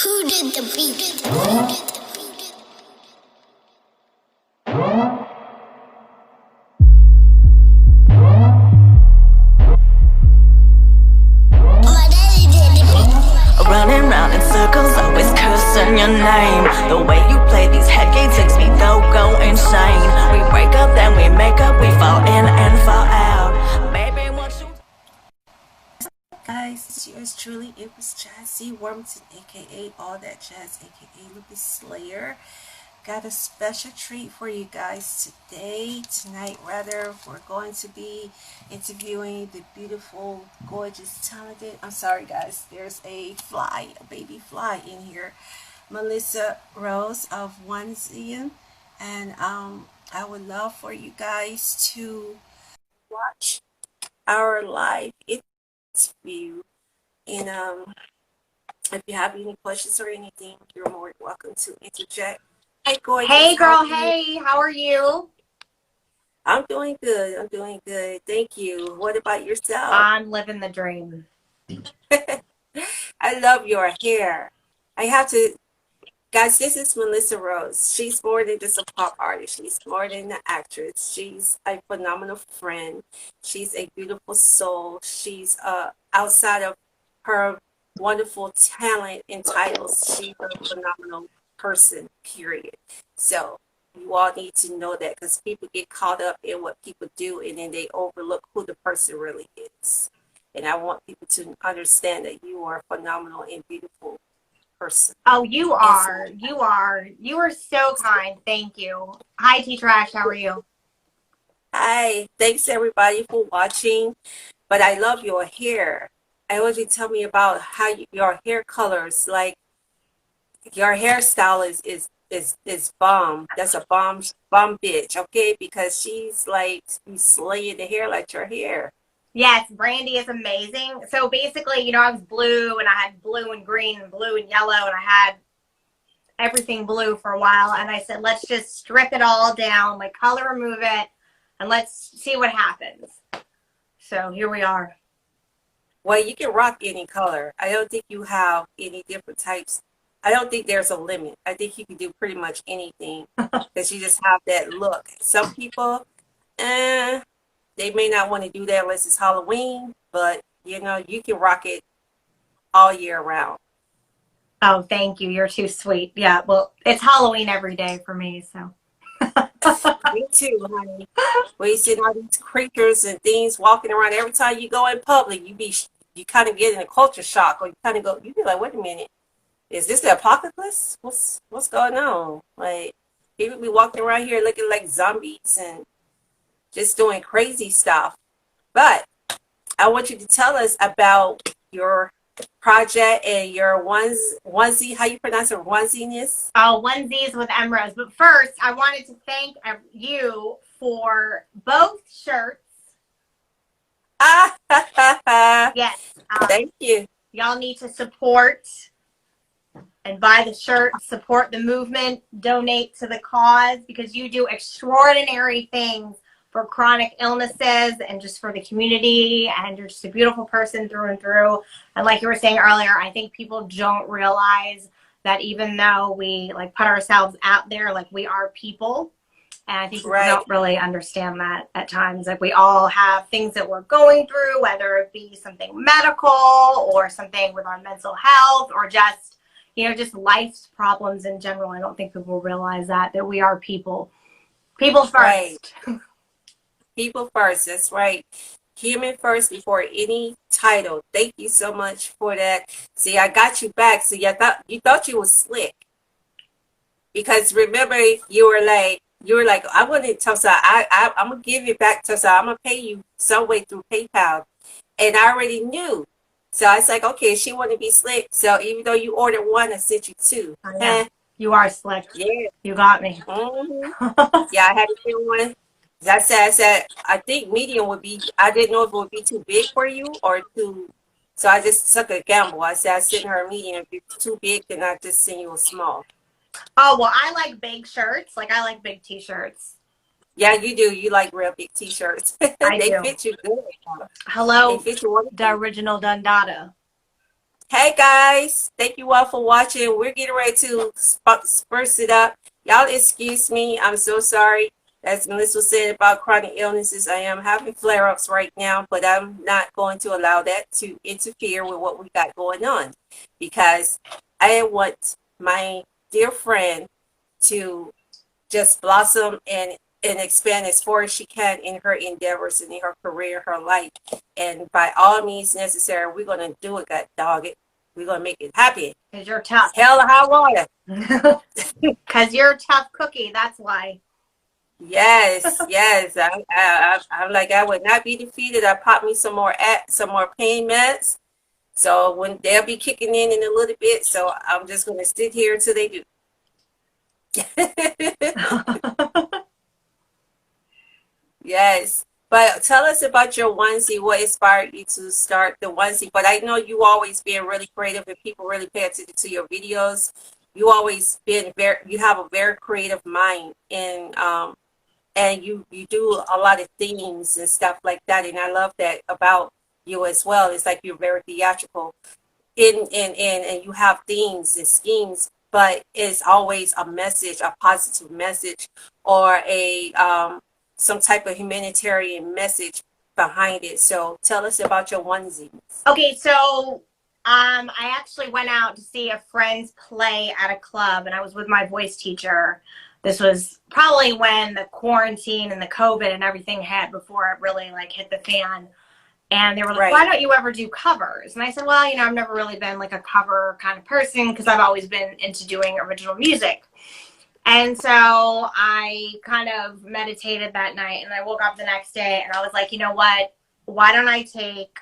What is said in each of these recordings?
Who did the beat? Who did the beat? My daddy did the beat. Running round in circles, always cursing your name. The way you play these head games makes me go insane. We break up, then we make up, we fall in and fall out. Baby, won't you? Guys, it's yours truly. It was Chjazze Wormington, aka All That Chjazze, aka Lucas Slayer. Got a special treat for you guys tonight rather. We're going to be interviewing the beautiful, gorgeous, talented, I'm sorry guys, there's a baby fly in here, Milyssa Rose of Oneziezzz. And I would love for you guys to watch our live interview. And if you have any questions or anything, you're more than welcome to interject. Hey, gorgeous. Hey, girl. Hey, how are you? I'm doing good. I'm doing good. Thank you. What about yourself? I'm living the dream. I love your hair. I have to, guys, this is Milyssa Rose. She's more than just a pop artist. She's more than an actress. She's a phenomenal friend. She's a beautiful soul. She's outside of her wonderful talent and titles, she's a phenomenal person, period. So you all need to know that, because people get caught up in what people do and then they overlook who the person really is. And I want people to understand that you are a phenomenal and beautiful person. Oh, you are. You are. You are so kind. Thank you. Hi, T Trash. How are you? Hi. Thanks everybody for watching. But I love your hair. I want you to tell me about how your hair colors, like your hairstyle is bomb. That's a bomb bitch, okay? Because she's like, you slaying the hair like your hair. Yes, Brandy is amazing. So basically, you know, I was blue and I had blue and green and blue and yellow and I had everything blue for a while. And I said, let's just strip it all down, like color remove it, and let's see what happens. So here we are. Well, you can rock any color. I don't think you have any different types. I don't think there's a limit. I think you can do pretty much anything because you just have that look. Some people, they may not want to do that unless it's Halloween, but you know, you can rock it all year round. Oh, thank you. You're too sweet. Yeah, well, it's Halloween every day for me, so. Me too, honey. We see all these creatures and things walking around. Every time you go in public, you kind of get in a culture shock, or you be like, wait a minute, is this the apocalypse? What's going on? Like, people be walking around here looking like zombies and just doing crazy stuff. But I want you to tell us about your project and your onesie. How you pronounce it? Oneziezzz? Oh, Oneziezzz with Emeralds. But first, I wanted to thank you for both shirts. Yes. Thank you. Y'all need to support and buy the shirt, support the movement, donate to the cause, because you do extraordinary things for chronic illnesses and just for the community, and you're just a beautiful person through and through. And like you were saying earlier, I think people don't realize that even though we like put ourselves out there, like we are people. And I think people don't really understand that at times. Like we all have things that we're going through, whether it be something medical or something with our mental health or just, you know, just life's problems in general. I don't think people realize that we are people. People first. Right. People first, that's right. Human first before any title. Thank you so much for that. See, I got you back. So you thought you was slick. Because remember, you were like, I wouldn't tell Tosa, I'm gonna give it back to Tosa. I'm gonna pay you some way through PayPal. And I already knew. So I was like, okay, she wanna be slick. So even though you ordered one, I sent you two. You are slick. Yeah. You got me. Mm-hmm. Yeah, I had to get one. I said, I think medium would be, I didn't know if it would be too big for you or too, so I just took a gamble. I said, I sent her a medium. If it's too big, then I just send you a small. Oh, well, I like big shirts. Like, I like big t-shirts. Yeah, you do. You like real big t-shirts. They do. fit you good. Hello, they fit you the original Dundada. Hey guys, thank you all for watching. We're getting ready to spruce it up. Y'all excuse me, I'm so sorry. As Milyssa said about chronic illnesses, I am having flare-ups right now, but I'm not going to allow that to interfere with what we got going on, because I want my dear friend to just blossom and expand as far as she can in her endeavors and in her career, her life. And by all means necessary, we're going to do it, god dog it. We're going to make it happen. Because you're tough. Hell or high water. Because you're a tough cookie, that's why. Yes, yes. I'm like, I would not be defeated. I pop me some more pain meds. So when they'll be kicking in a little bit, so I'm just going to sit here until they do. Yes, but tell us about your onesie. What inspired you to start the onesie? But I know you always been really creative, and people really pay attention to your videos. You always been you have a very creative mind, and you do a lot of themes and stuff like that. And I love that about you as well. It's like you're very theatrical and you have themes and schemes, but it's always a message, a positive message, or a some type of humanitarian message behind it. So tell us about your onesies. Okay, so I actually went out to see a friend's play at a club, and I was with my voice teacher. This was probably when the quarantine and the COVID and everything hit, before it really like hit the fan. And they were like, why don't you ever do covers? And I said, well, you know, I've never really been like a cover kind of person, because I've always been into doing original music. And so I kind of meditated that night, and I woke up the next day and I was like, you know what? Why don't I take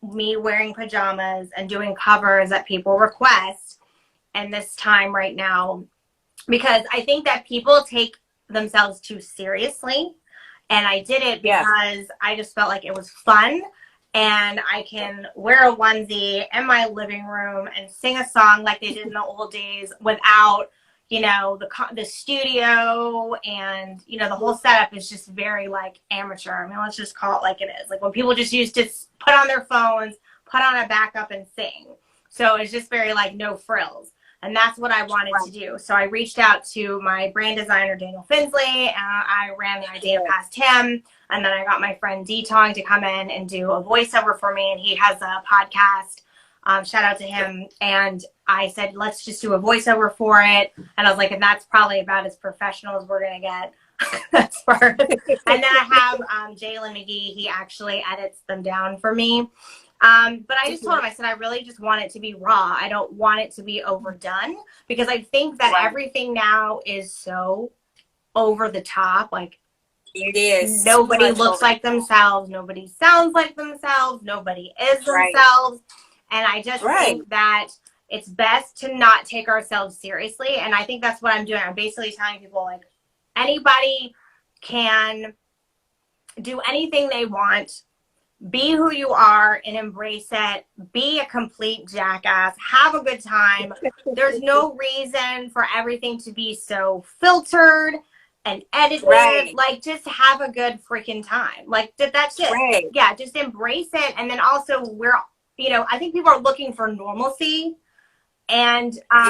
me wearing pajamas and doing covers that people request and this time right now? Because I think that people take themselves too seriously. And I did it because I just felt like it was fun. And I can wear a onesie in my living room and sing a song like they did in the old days without, you know, the studio, and, you know, the whole setup is just very like amateur. I mean, let's just call it like it is. Like when people just used to put on their phones, put on a backup and sing. So it's just very like no frills. And that's what I wanted to do. So I reached out to my brand designer, Daniel Finsley, and I ran the idea past him. And then I got my friend D-Tong to come in and do a voiceover for me. And he has a podcast. Shout out to him. And I said, let's just do a voiceover for it. And I was like, and that's probably about as professional as we're going to get. That's part. And then I have Jalen McGee. He actually edits them down for me. But I just told him, I said, I really just want it to be raw. I don't want it to be overdone, because I think that everything now is so over the top. Like, it is. Nobody looks like themselves. Nobody sounds like themselves. Nobody is themselves. And I just think that it's best to not take ourselves seriously. And I think that's what I'm doing. I'm basically telling people, like, anybody can do anything they want. Be who you are and embrace it. Be a complete jackass. Have a good time. There's no reason for everything to be so filtered and edited. Like, just have a good freaking time. Like, that's it. Yeah, just embrace it. And then also, you know, I think people are looking for normalcy. And I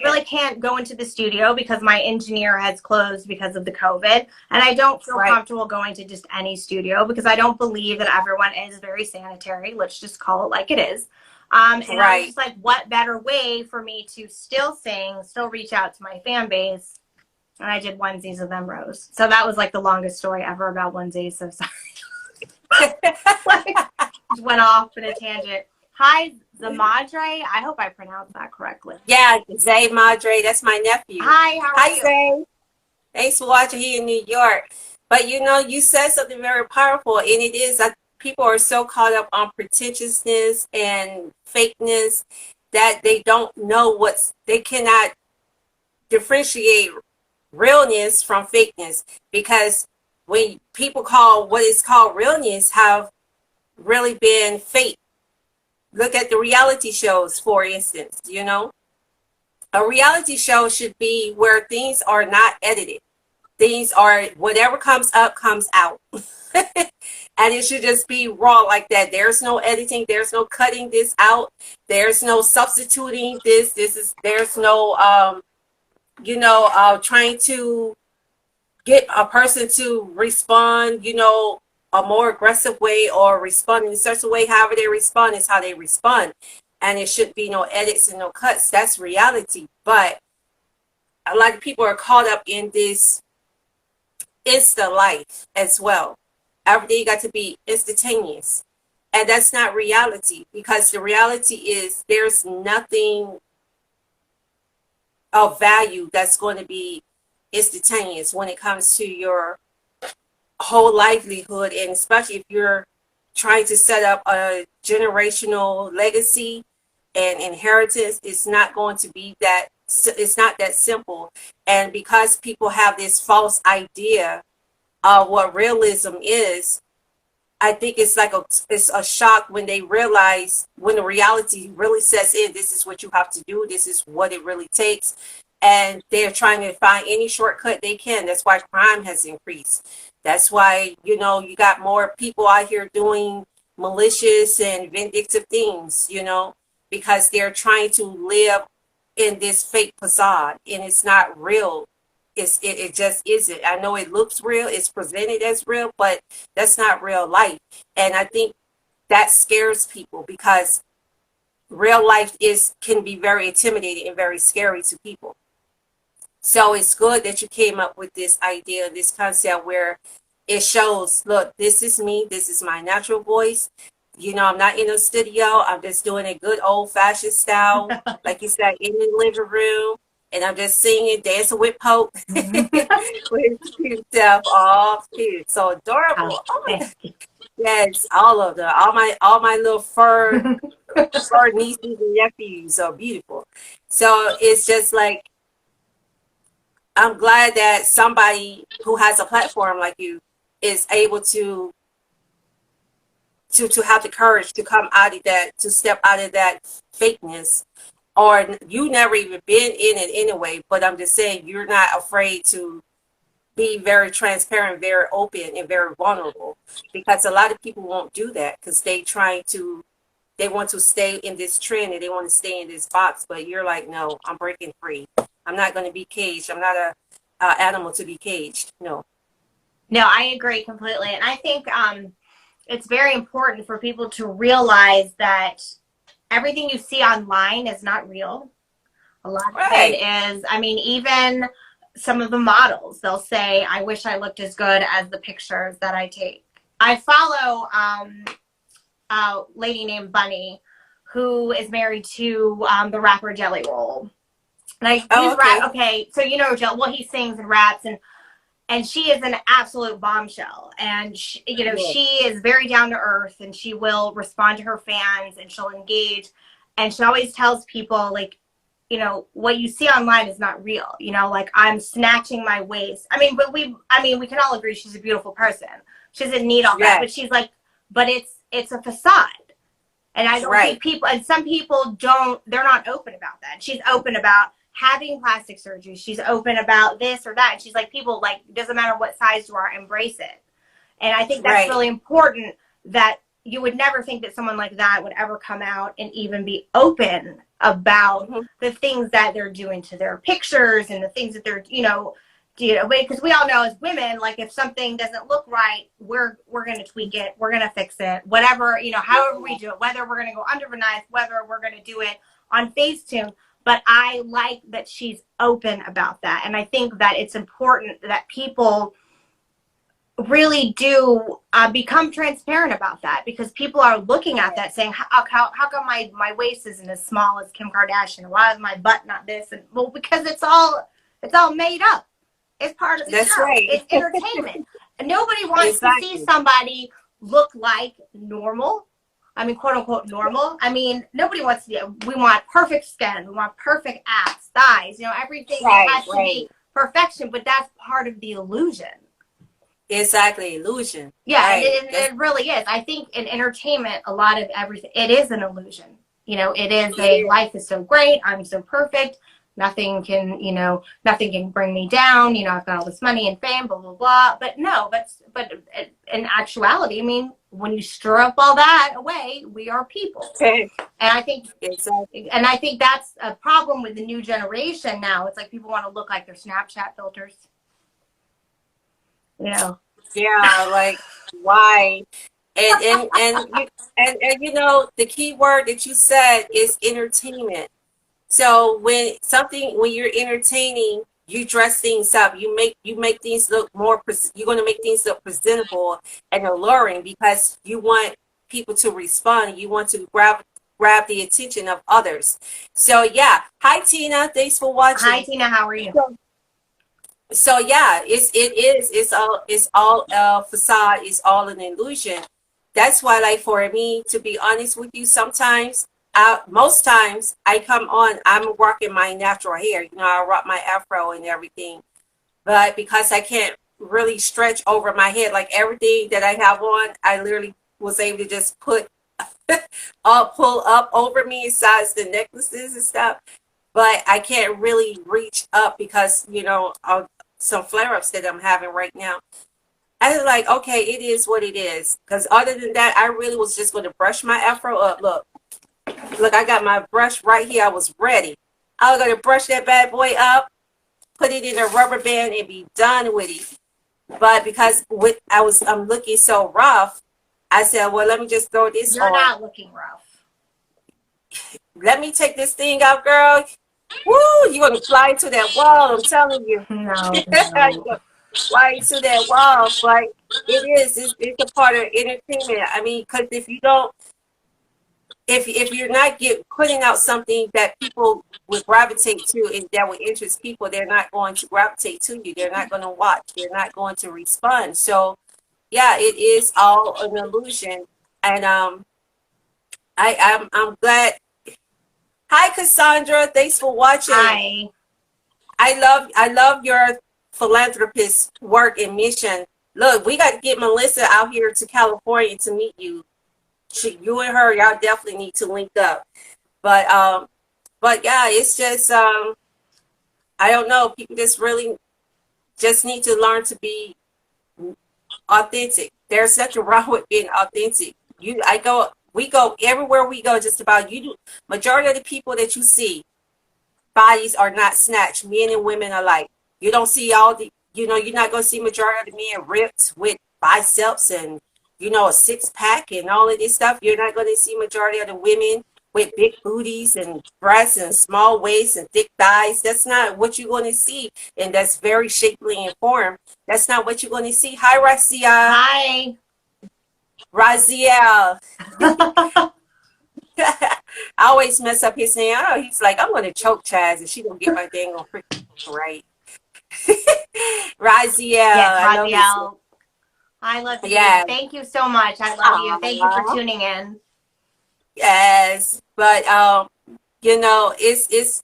really can't go into the studio because my engineer has closed because of the COVID. And I don't feel comfortable going to just any studio, because I don't believe that everyone is very sanitary. Let's just call it like it is. And I was just like, what better way for me to still sing, still reach out to my fan base? And I did onesies of them rose. So that was like the longest story ever about onesies. So sorry. Just went off in a tangent. Hi, ZHEEN. I hope I pronounced that correctly. Yeah, Zay Madre. That's my nephew. Hi, how are you? Zay. Thanks for watching here in New York. But you know, you said something very powerful, and it is that people are so caught up on pretentiousness and fakeness that they don't know they cannot differentiate realness from fakeness, because when people call what is called realness have really been fake. Look at the reality shows, for instance. You know, a reality show should be where things are not edited. Things are, whatever comes up comes out. And it should just be raw like that. There's no editing. There's no cutting this out. There's no substituting this. There's no, trying to get a person to respond, a more aggressive way or respond in a certain way. However they respond is how they respond. And it should be no edits and no cuts. That's reality. But a lot of people are caught up in this Insta life as well. Everything got to be instantaneous. And that's not reality, because the reality is there's nothing of value that's going to be instantaneous when it comes to your whole livelihood, and especially if you're trying to set up a generational legacy and inheritance. It's not going to be that, it's not that simple. And because people have this false idea of what realism is, I think it's like it's a shock when they realize, when the reality really sets in, this is what you have to do, this is what it really takes. And they're trying to find any shortcut they can. That's why crime has increased. That's why, you got more people out here doing malicious and vindictive things, because they're trying to live in this fake facade, and it's not real. It just isn't. I know it looks real, it's presented as real, but that's not real life. And I think that scares people, because real life can be very intimidating and very scary to people. So it's good that you came up with this idea, this concept where it shows, look, this is me, this is my natural voice. I'm not in a studio. I'm just doing a good old-fashioned style, like you said, in the living room. And I'm just singing, dancing with Pope, with himself, all cute, so adorable. Oh my, yes, all of them, all my little fur nieces and nephews are beautiful. So it's just like, I'm glad that somebody who has a platform like you is able to have the courage to come out of that, to step out of that fakeness. Or you never even been in it anyway, but I'm just saying, you're not afraid to be very transparent, very open, and very vulnerable, because a lot of people won't do that because they want to stay in this trend and they want to stay in this box. But you're like, no, I'm breaking free. I'm not going to be caged. I'm not a animal to be caged. No, I agree completely. And I think it's very important for people to realize that everything you see online is not real. A lot of it is, even some of the models, they'll say, I wish I looked as good as the pictures that I take. I follow a lady named Bunny, who is married to the rapper Jelly Roll. And so he sings and raps, and she is an absolute bombshell. And she is very down to earth, and she will respond to her fans, and she'll engage. And she always tells people, like, what you see online is not real. Like, I'm snatching my waist. We can all agree she's a beautiful person. She doesn't need all that, but she's like, but it's a facade. And I don't think people, and some people they're not open about that. She's open about having plastic surgery. She's open about this or that. And she's like, people, like, it doesn't matter what size you are, embrace it. And I think that's really important, that you would never think that someone like that would ever come out and even be open about the things that they're doing to their pictures and the things that they're, because we all know as women, like, if something doesn't look right, we're going to tweak it. We're going to fix it, whatever, however we do it, whether we're going to go under the knife, whether we're going to do it on Facetune. But I like that she's open about that. And I think that it's important that people really do become transparent about that, because people are looking at that saying, how come my waist isn't as small as Kim Kardashian? Why is my butt not this? And well, because it's all made up. It's part of the show. It's entertainment. And nobody wants to see somebody look like normal. Quote unquote normal. Nobody wants to. We want perfect skin. We want perfect abs, thighs. Everything has to be perfection. But that's part of the illusion. Exactly, illusion. Yeah, it really is. I think in entertainment, a lot of everything, it is an illusion. It is life is so great. I'm so perfect. nothing can, nothing can bring me down. I've got all this money and fame, blah, blah, blah. But no, but in actuality, I mean, when you stir up all that away, we are people. Okay. And I think, Exactly. and I think that's a problem with the new generation now. It's like people want to look like their Snapchat filters. Yeah, like why? And you know, the key word that you said is entertainment. So when you're entertaining, you dress things up. You make things look more. You're going to make things look presentable and alluring because you want people to respond. You want to grab the attention of others. So yeah, hi Tina, thanks for watching. Hi Tina, how are you? So yeah, it's all facade. It's all an illusion. That's why, like, for me, to be honest with you, most times I come on, I'm rocking my natural hair. I rock my afro and everything. But because I can't really stretch over my head, like everything that I have on, I literally was able to just pull up over me, besides the necklaces and stuff. But I can't really reach up because, of some flare-ups that I'm having right now. I was like, okay, it is what it is. Because other than that, I really was just going to brush my afro up. Look, I got my brush right here. I was ready. I was going to brush that bad boy up, put it in a rubber band, and be done with it. But because I'm looking so rough, I said, well, let me just throw this on. You're not looking rough. Let me take this thing out, girl. Woo! You're going to fly into that wall, I'm telling you. No. Fly into that wall. Like, it's a part of entertainment. I mean, because if you don't, if you're not putting out something that people would gravitate to and that would interest people, they're not going to gravitate to you. They're not going to watch. They're not going to respond. So, yeah, it is all an illusion. And I'm glad. Hi, Cassandra. Thanks for watching. Hi. I love your philanthropist work and mission. Look, we got to get Milyssa out here to California to meet you. You and her, y'all definitely need to link up. But yeah, it's just I don't know. People just really just need to learn to be authentic. There's nothing wrong with being authentic. We go everywhere we go. Just about majority of the people that you see, bodies are not snatched, men and women alike. You don't see you're not going to see majority of the men ripped with biceps and, a six-pack and all of this stuff. You're not going to see majority of the women with big booties and breasts and small waists and thick thighs. That's not what you're going to see. And that's very shapely in form. That's not what you're going to see. Hi, Razia. Hi. Raziel. I always mess up his name. Oh, he's like, I'm going to choke Chaz and she going to get my dang on freaking right. Raziel. Yes, Raziel. I love you. Yeah. Thank you so much. I love you. Thank you for tuning in. Yes, but it's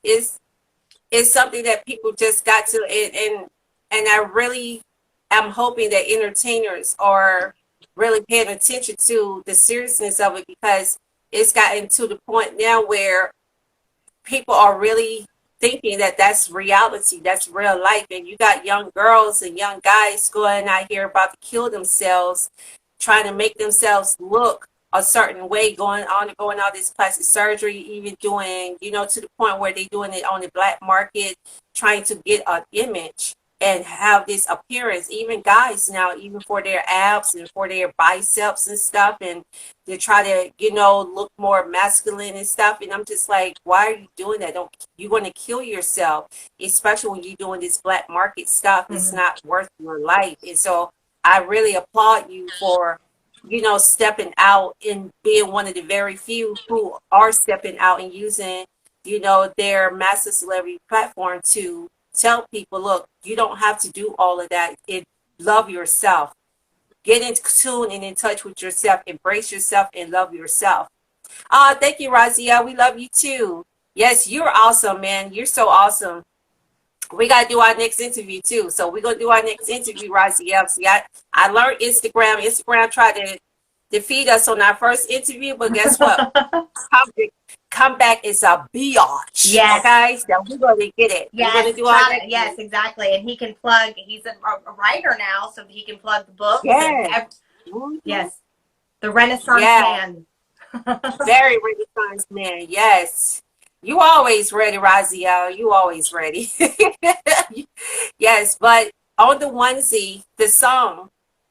something that people just got to, and I really am hoping that entertainers are really paying attention to the seriousness of it, because it's gotten to the point now where people are really thinking that that's reality, that's real life. And you got young girls and young guys going out here about to kill themselves, trying to make themselves look a certain way, going all this plastic surgery, even doing, to the point where they're doing it on the black market, trying to get an image and have this appearance. Even guys now, even for their abs and for their biceps and stuff, and they try to, look more masculine and stuff. And I'm just like, why are you doing that? You're going to kill yourself, especially when you're doing this black market stuff. Mm-hmm. It's not worth your life. And so I really applaud you for, stepping out and being one of the very few who are stepping out and using, their massive celebrity platform to tell people, look, you don't have to do all of that. Love yourself. Get in tune and in touch with yourself. Embrace yourself and love yourself. Thank you, Razia. We love you too. Yes, you're awesome, man. You're so awesome. We got to do our next interview too. So we're going to do our next interview, Razia. See, I learned Instagram. Instagram tried to defeat us on our first interview, but guess what? comeback is a biatch. Yes. Okay, so we're gonna get it. Yes, we're gonna do our next yes, exactly. And he can plug. He's a writer now, so he can plug the books. Yes. Yes, the Renaissance man. Very Renaissance man. Yes. You always ready, Raziel. You always ready. Yes, but on the onesie, the song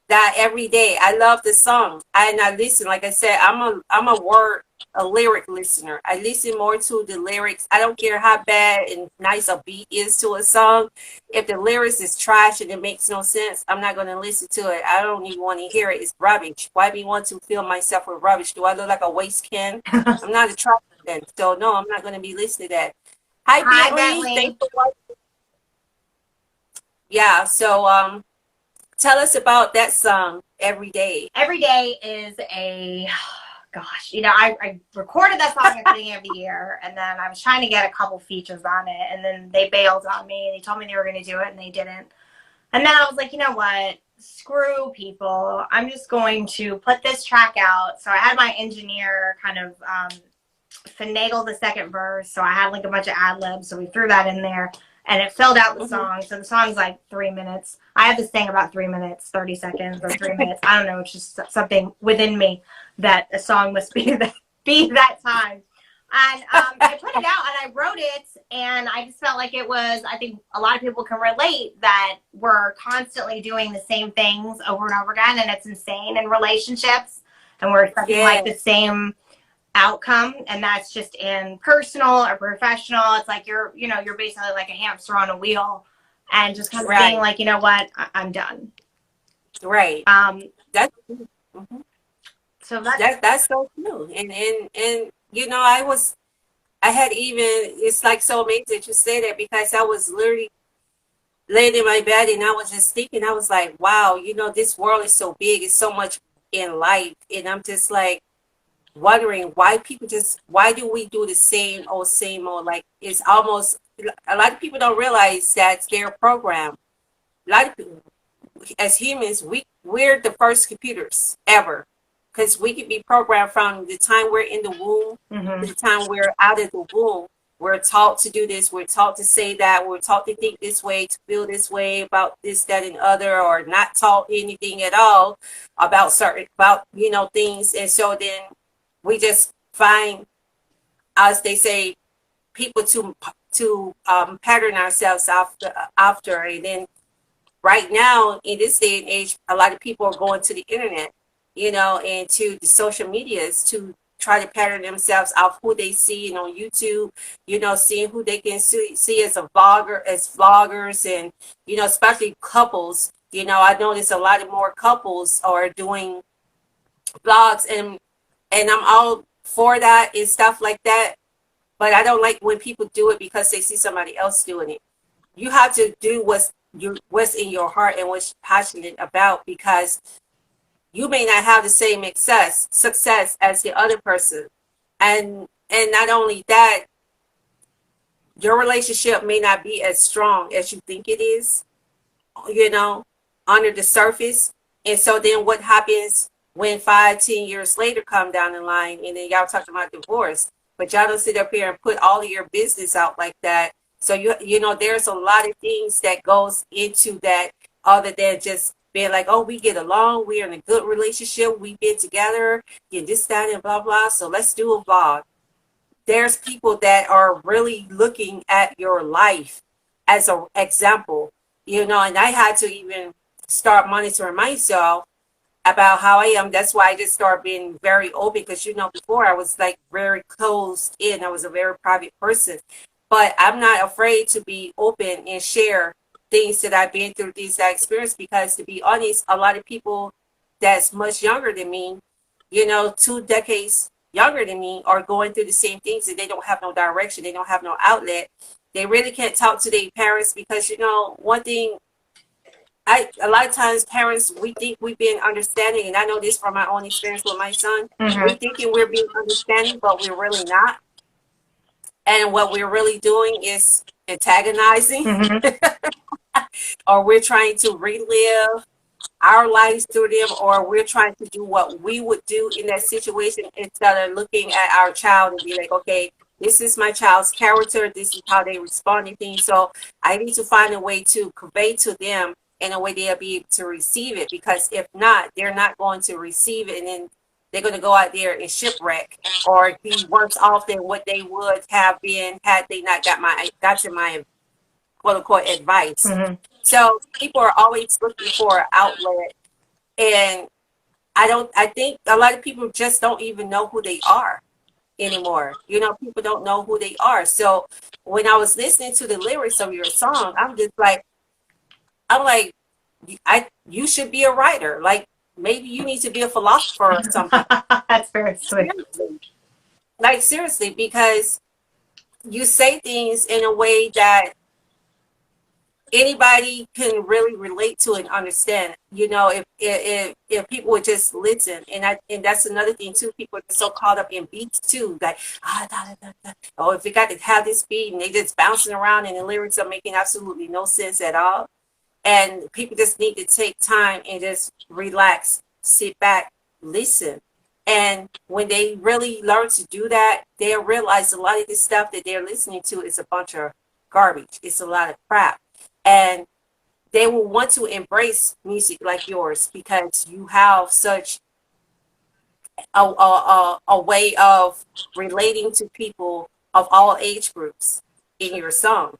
that every day, I love the song. And I listen, like I said, I'm a lyric listener. I listen more to the lyrics. I don't care how bad and nice a beat is to a song. If the lyrics is trash and it makes no sense, I'm not gonna listen to it. I don't even want to hear it. It's rubbish. Why do you want to fill myself with rubbish? Do I look like a waste can? I'm not a trash can. So no, I'm not gonna be listening to that. Hi, Bentley. Thanks for watching. Yeah, so tell us about that song, Every Day. Every Day is a, gosh, I recorded that song at the beginning of the year, and then I was trying to get a couple features on it, and then they bailed on me, and they told me they were going to do it, and they didn't. And then I was like, you know what? Screw people. I'm just going to put this track out. So I had my engineer kind of finagle the second verse, so I had like a bunch of ad-libs, so we threw that in there. And it filled out the song. So the song's like 3 minutes. I have this thing about 3 minutes, 30 seconds, or 3 minutes. I don't know. It's just something within me that a song must be that time. And I put it out and I wrote it. And I just felt like it was, I think a lot of people can relate that we're constantly doing the same things over and over again. And it's insane in relationships. And we're expecting like the same outcome, and that's just in personal or professional. It's like you're basically like a hamster on a wheel, and just kind of being like, you know what, I'm done. Right. That's so that's so true. And it's like so amazing that you say that, because I was literally laying in my bed and I was just thinking, I was like, wow, this world is so big, it's so much in life, and I'm just like wondering why do we do the same old, like it's almost, a lot of people don't realize that they're programmed. A lot of people, as humans, we're the first computers ever, because we can be programmed from the time we're in the womb to the time we're out of the womb. We're taught to do this, we're taught to say that, we're taught to think this way, to feel this way about this, that, and other, or not taught anything at all about things. And so then we just find, as they say, people to pattern ourselves after. And then right now, in this day and age, a lot of people are going to the internet, and to the social medias to try to pattern themselves off who they see on YouTube, seeing who they can see as vloggers, and, especially couples. I notice a lot of more couples are doing vlogs, and I'm all for that and stuff like that. But I don't like when people do it because they see somebody else doing it. You have to do what's in your heart and what's passionate about, because you may not have the same success as the other person. And not only that, your relationship may not be as strong as you think it is, under the surface. And so then what happens when 5-10 years later come down the line, and then y'all talking about divorce, but y'all don't sit up here and put all of your business out like that. So there's a lot of things that goes into that, other than just being like, oh, we get along, we're in a good relationship, we've been together, and this, that, and blah, blah, so let's do a vlog. There's people that are really looking at your life as an example, and I had to even start monitoring myself about how I am. That's why I just started being very open, because before I was like very closed in. I was a very private person, but I'm not afraid to be open and share things that I've been through, things that I experienced, because to be honest, a lot of people that's much younger than me, 2 decades younger than me, are going through the same things, and they don't have no direction, they don't have no outlet. They really can't talk to their parents, because one thing, a lot of times parents, we think we've been understanding, and I know this from my own experience with my son. We're thinking we're being understanding, but we're really not. And what we're really doing is antagonizing, or we're trying to relive our lives through them, or we're trying to do what we would do in that situation instead of looking at our child and be like, okay, this is my child's character. This is how they respond to things. So I need to find a way to convey to them in a way they'll be able to receive it, because if not, they're not going to receive it, and then they're going to go out there and shipwreck or be worse off than what they would have been had they not gotten my quote unquote advice. Mm-hmm. So people are always looking for an outlet, and I think a lot of people just don't even know who they are anymore. You know, people don't know who they are. So when I was listening to the lyrics of your song, I'm like, you should be a writer. Like, maybe you need to be a philosopher or something. That's very sweet. Seriously. Like, seriously, because you say things in a way that anybody can really relate to and understand. You know, if people would just listen, and that's another thing too. People are so caught up in beats too, like oh, if you got to have this beat, and they just bouncing around, and the lyrics are making absolutely no sense at all. And people just need to take time and just relax, sit back, listen. And when they really learn to do that, they'll realize a lot of this stuff that they're listening to is a bunch of garbage. It's a lot of crap. And they will want to embrace music like yours because you have such a way of relating to people of all age groups in your song.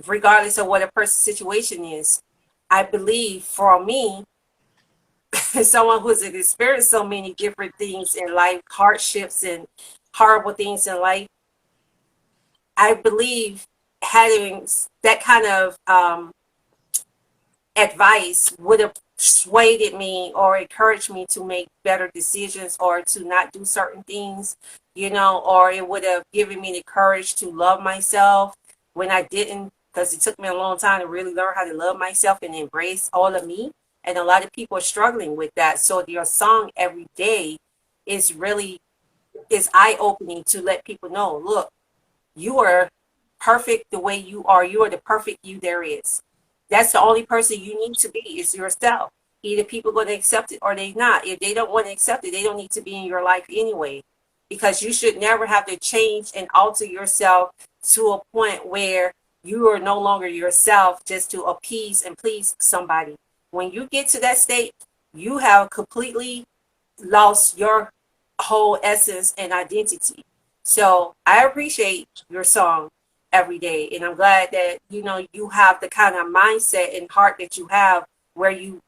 Regardless of what a person's situation is. I believe for me, someone who's experienced so many different things in life, hardships and horrible things in life, I believe having that kind of advice would have swayed me or encouraged me to make better decisions or to not do certain things, you know, or it would have given me the courage to love myself when I didn't, because it took me a long time to really learn how to love myself and embrace all of me. And a lot of people are struggling with that. So your song every day is eye-opening to let people know, look, you are perfect the way you are. You are the perfect you there is. That's the only person you need to be, is yourself. Either people are going to accept it or they not. If they don't want to accept it, they don't need to be in your life anyway. Because you should never have to change and alter yourself to a point where you are no longer yourself just to appease and please somebody. When you get to that state, you have completely lost your whole essence and identity. So I appreciate your song every day, and I'm glad that you have the kind of mindset and heart that you have where you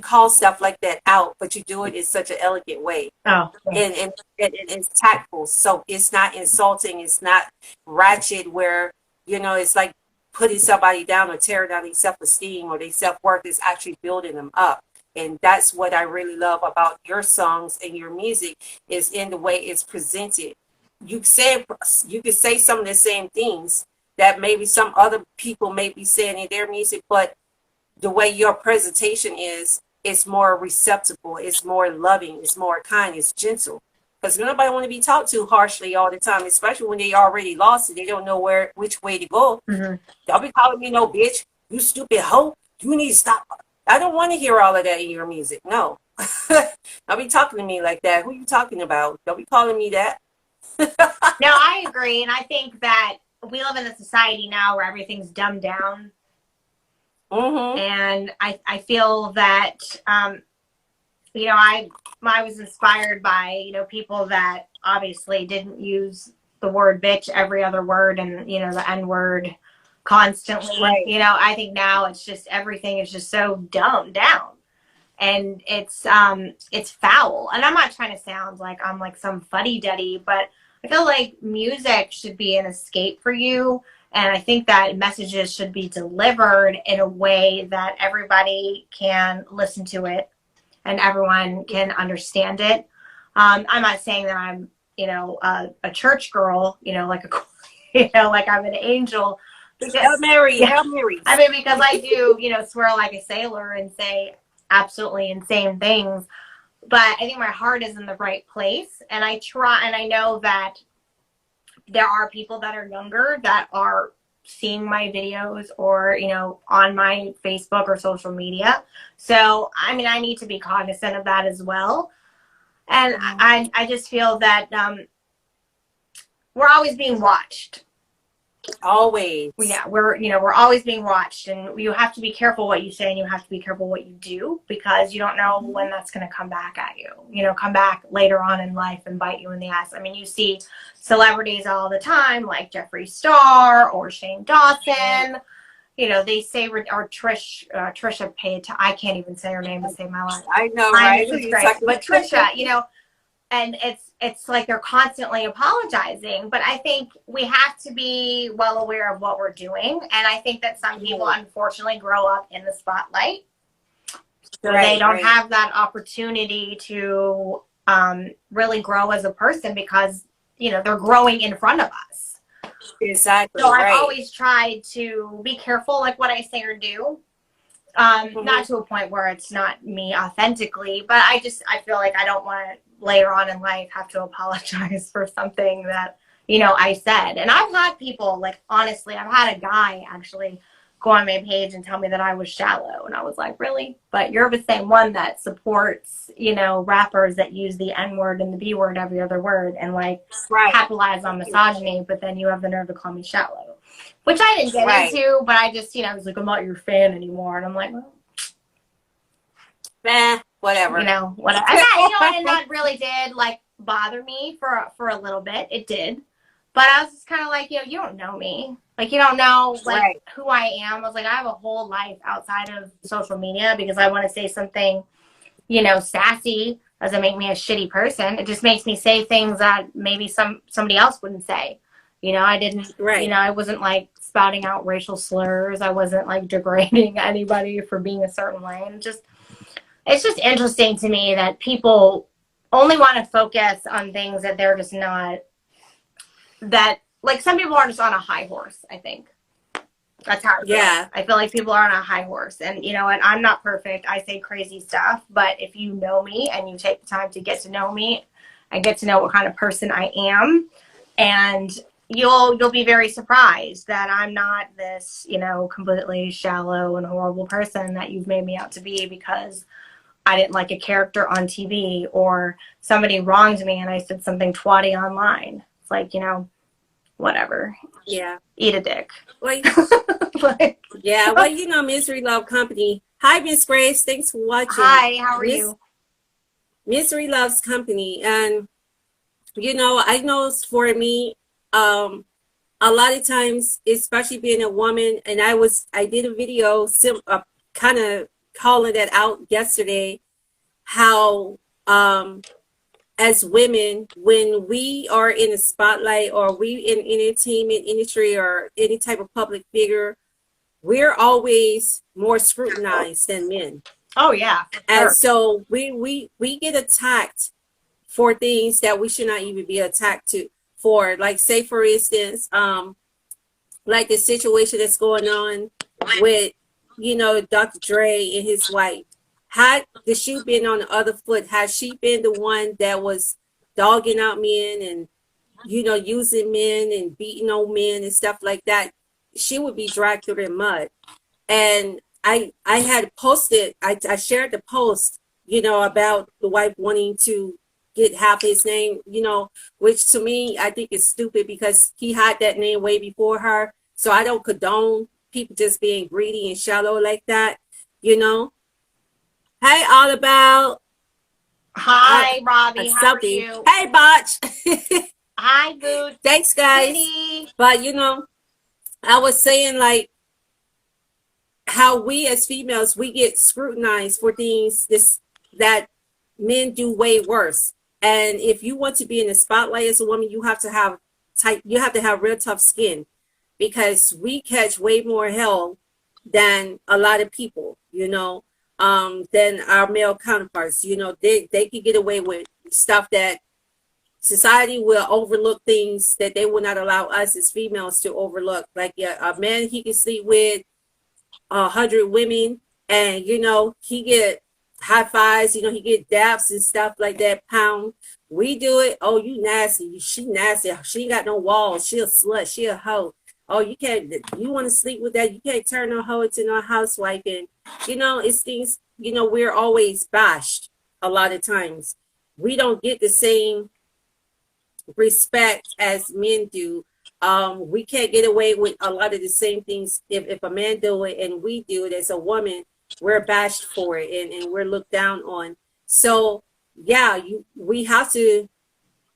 call stuff like that out, but you do it in such an elegant way. Oh, and it's tactful, so it's not insulting, it's not ratchet where it's like putting somebody down or tearing down their self-esteem or their self-worth. Is actually building them up. And that's what I really love about your songs and your music, is in the way it's presented. You could say some of the same things that maybe some other people may be saying in their music, but the way your presentation is, it's more receptible, it's more loving, it's more kind, it's gentle. Because nobody want to be talked to harshly all the time, especially when they already lost it. They don't know which way to go. mm-hmm. Don't be calling me no bitch, you stupid hoe, you need to stop. I don't want to hear all of that in your music. No. Don't be talking to me like that. Who you talking about? Don't be calling me that. No, I agree. And I think that we live in a society now where everything's dumbed down. Mm-hmm. And I feel that, I was inspired by, people that obviously didn't use the word bitch every other word and, the N word constantly. Right. I think now it's just, everything is just so dumbed down. And it's foul. And I'm not trying to sound like I'm like some fuddy-duddy, but I feel like music should be an escape for you. And I think that messages should be delivered in a way that everybody can listen to it and everyone can understand it. I'm not saying that I'm, a church girl, like like I'm an angel. Hail Mary, Hail Mary. I mean, because I do, swear like a sailor and say absolutely insane things. But I think my heart is in the right place. And I know that there are people that are younger that are seeing my videos or, you know, on my Facebook or social media. So, I mean, I need to be cognizant of that as well. And I just feel that we're always being watched. Always. Yeah, we're always being watched, and you have to be careful what you say, and you have to be careful what you do, because you don't know when that's going to come back at you. You know, come back later on in life and bite you in the ass. I mean, you see celebrities all the time, like Jeffree Star or Shane Dawson. You know, they say, or Trisha Paytas. I can't even say her name to save my life. I know, right? It's great. But Trisha, you know, and it's like they're constantly apologizing, but I think we have to be well aware of what we're doing. And I think that some people unfortunately grow up in the spotlight, so they don't have that opportunity to really grow as a person, because, you know, they're growing in front of us. Exactly. So I've always tried to be careful, like what I say or do. Not to a point where it's not me authentically, but I feel like I don't want to later on in life have to apologize for something that, you know, I said. And I've had people, like, honestly, I've had a guy actually go on my page and tell me that I was shallow, and I was like, really? But you're the same one that supports, you know, rappers that use the N-word and the B-word every other word and, like, capitalize on misogyny, but then you have the nerve to call me shallow, which I didn't get into, but I just, you know, I was like, I'm not your fan anymore. And I'm like, well, whatever. You know, whatever. And that, you know, and that really did, like, bother me for a little bit. It did. But I was just kind of like, you know, you don't know me. Like, you don't know, like, who I am. I was like, I have a whole life outside of social media, because I want to say something, you know, sassy. Doesn't make me a shitty person. It just makes me say things that maybe somebody else wouldn't say. You know, I didn't, you know, I wasn't, like, spouting out racial slurs. I wasn't, like, degrading anybody for being a certain way. And it's just interesting to me that people only want to focus on things that they're just not, that, like, some people are just on a high horse, I think. That's how I feel. I feel like people are on a high horse. And, you know, and I'm not perfect. I say crazy stuff. But if you know me and you take the time to get to know me and get to know what kind of person I am, and you'll be very surprised that I'm not this, you know, completely shallow and horrible person that you've made me out to be, because I didn't like a character on TV, or somebody wronged me and I said something twatty online. It's like, you know, whatever. Yeah. Eat a dick. Well, yeah. Well, you know, Misery Love Company. Hi, Miss Grace. Thanks for watching. Hi, how are you? Misery Loves Company. And, you know, I know for me, a lot of times, especially being a woman, and I did a video kind of calling that out yesterday, how as women, when we are in the spotlight, or we in entertainment industry or any type of public figure, we're always more scrutinized than men. Oh yeah. And so we get attacked for things that we should not even be attacked for. Like, say for instance, like the situation that's going on with, you know, Dr. Dre and his wife. Had the shoe been on the other foot, had she been the one that was dogging out men and, you know, using men and beating on men and stuff like that, she would be dragged through the mud. And I had posted, I shared the post, you know, about the wife wanting to get half his name, you know, which to me, I think is stupid, because he had that name way before her. So I don't condone people just being greedy and shallow like that, you know. Hey, all about. Hi, Robbie. How are you? Hey, Botch. Hi, Boots. Thanks, guys. Kitty. But, you know, I was saying, like, how we as females, we get scrutinized for things that men do way worse. And if you want to be in the spotlight as a woman, you have to have real tough skin, because we catch way more hell than a lot of people, you know, than our male counterparts. You know, they can get away with stuff that society will overlook, things that they will not allow us as females to overlook. Like, yeah, a man, he can sleep with 100 women, and, you know, he get high fives, you know, he get daps and stuff like that, pound. We do it, oh, you nasty, she nasty, she ain't got no walls, she a slut, she a hoe. oh, you want to sleep with that, you can't turn no hoe into no housewife. And it's things, we're always bashed. A lot of times we don't get the same respect as men do. We can't get away with a lot of the same things. If a man do it and we do it as a woman, we're bashed for it, and we're looked down on. So yeah, we have to,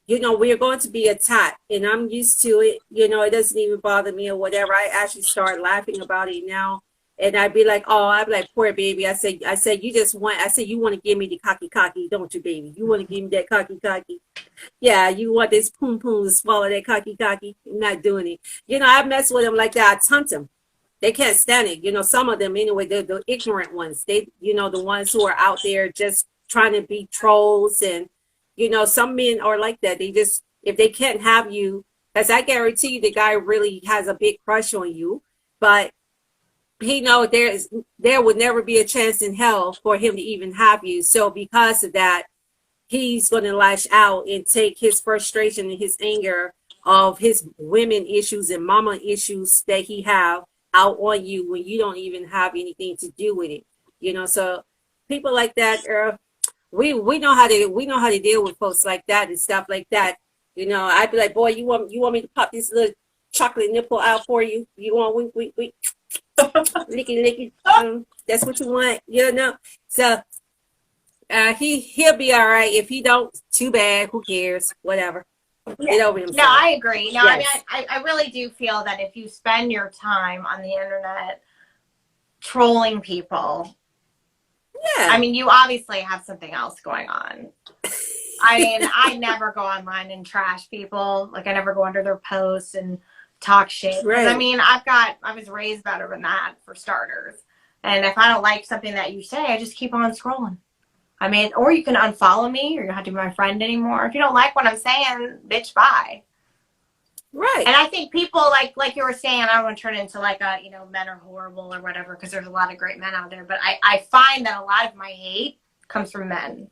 we're going to be attacked, and I'm used to it. It doesn't even bother me or whatever. I actually start laughing about it now. And I'd be like, poor baby. I said, you want to give me the cocky, don't you, baby? You want to give me that cocky. Yeah, you want this poom to swallow that cocky. I'm not doing it. I mess with them like that. I taunt them. They can't stand it. Some of them anyway, they're the ignorant ones. The ones who are out there just trying to be trolls. And, some men are like that. They just, if they can't have you, because I guarantee you the guy really has a big crush on you, but he know there would never be a chance in hell for him to even have you. So because of that, he's going to lash out and take his frustration and his anger of his women issues and mama issues that he have out on you when you don't even have anything to do with it. So people like that, we know how to deal with folks like that and stuff like that. I'd be like, boy, you want me to pop this little chocolate nipple out for you? You want wink licky that's what you want. So he'll be all right. If he don't, too bad, who cares, whatever. Get over himself. No, I agree. No, yes. I mean, I really do feel that if you spend your time on the internet trolling people, yeah, I mean, you obviously have something else going on. I mean, I never go online and trash people. Like, I never go under their posts and talk shit. Right. I mean, I was raised better than that, for starters. And if I don't like something that you say, I just keep on scrolling. I mean, or you can unfollow me, or you don't have to be my friend anymore. If you don't like what I'm saying, bitch, bye. Right. And I think people, like you were saying, I don't want to turn into like a, men are horrible or whatever, because there's a lot of great men out there. But I find that a lot of my hate comes from men.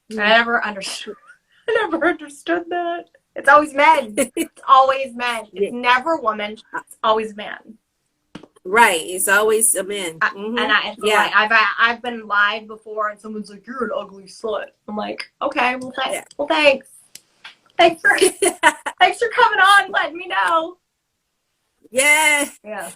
And I never understood that. It's always men. It's always men. It's never a woman. It's always man. Right. It's always a man. And I've been live before, and someone's like, "You're an ugly slut." I'm like, okay, well, thanks. Thanks for coming on, letting me know. Yeah.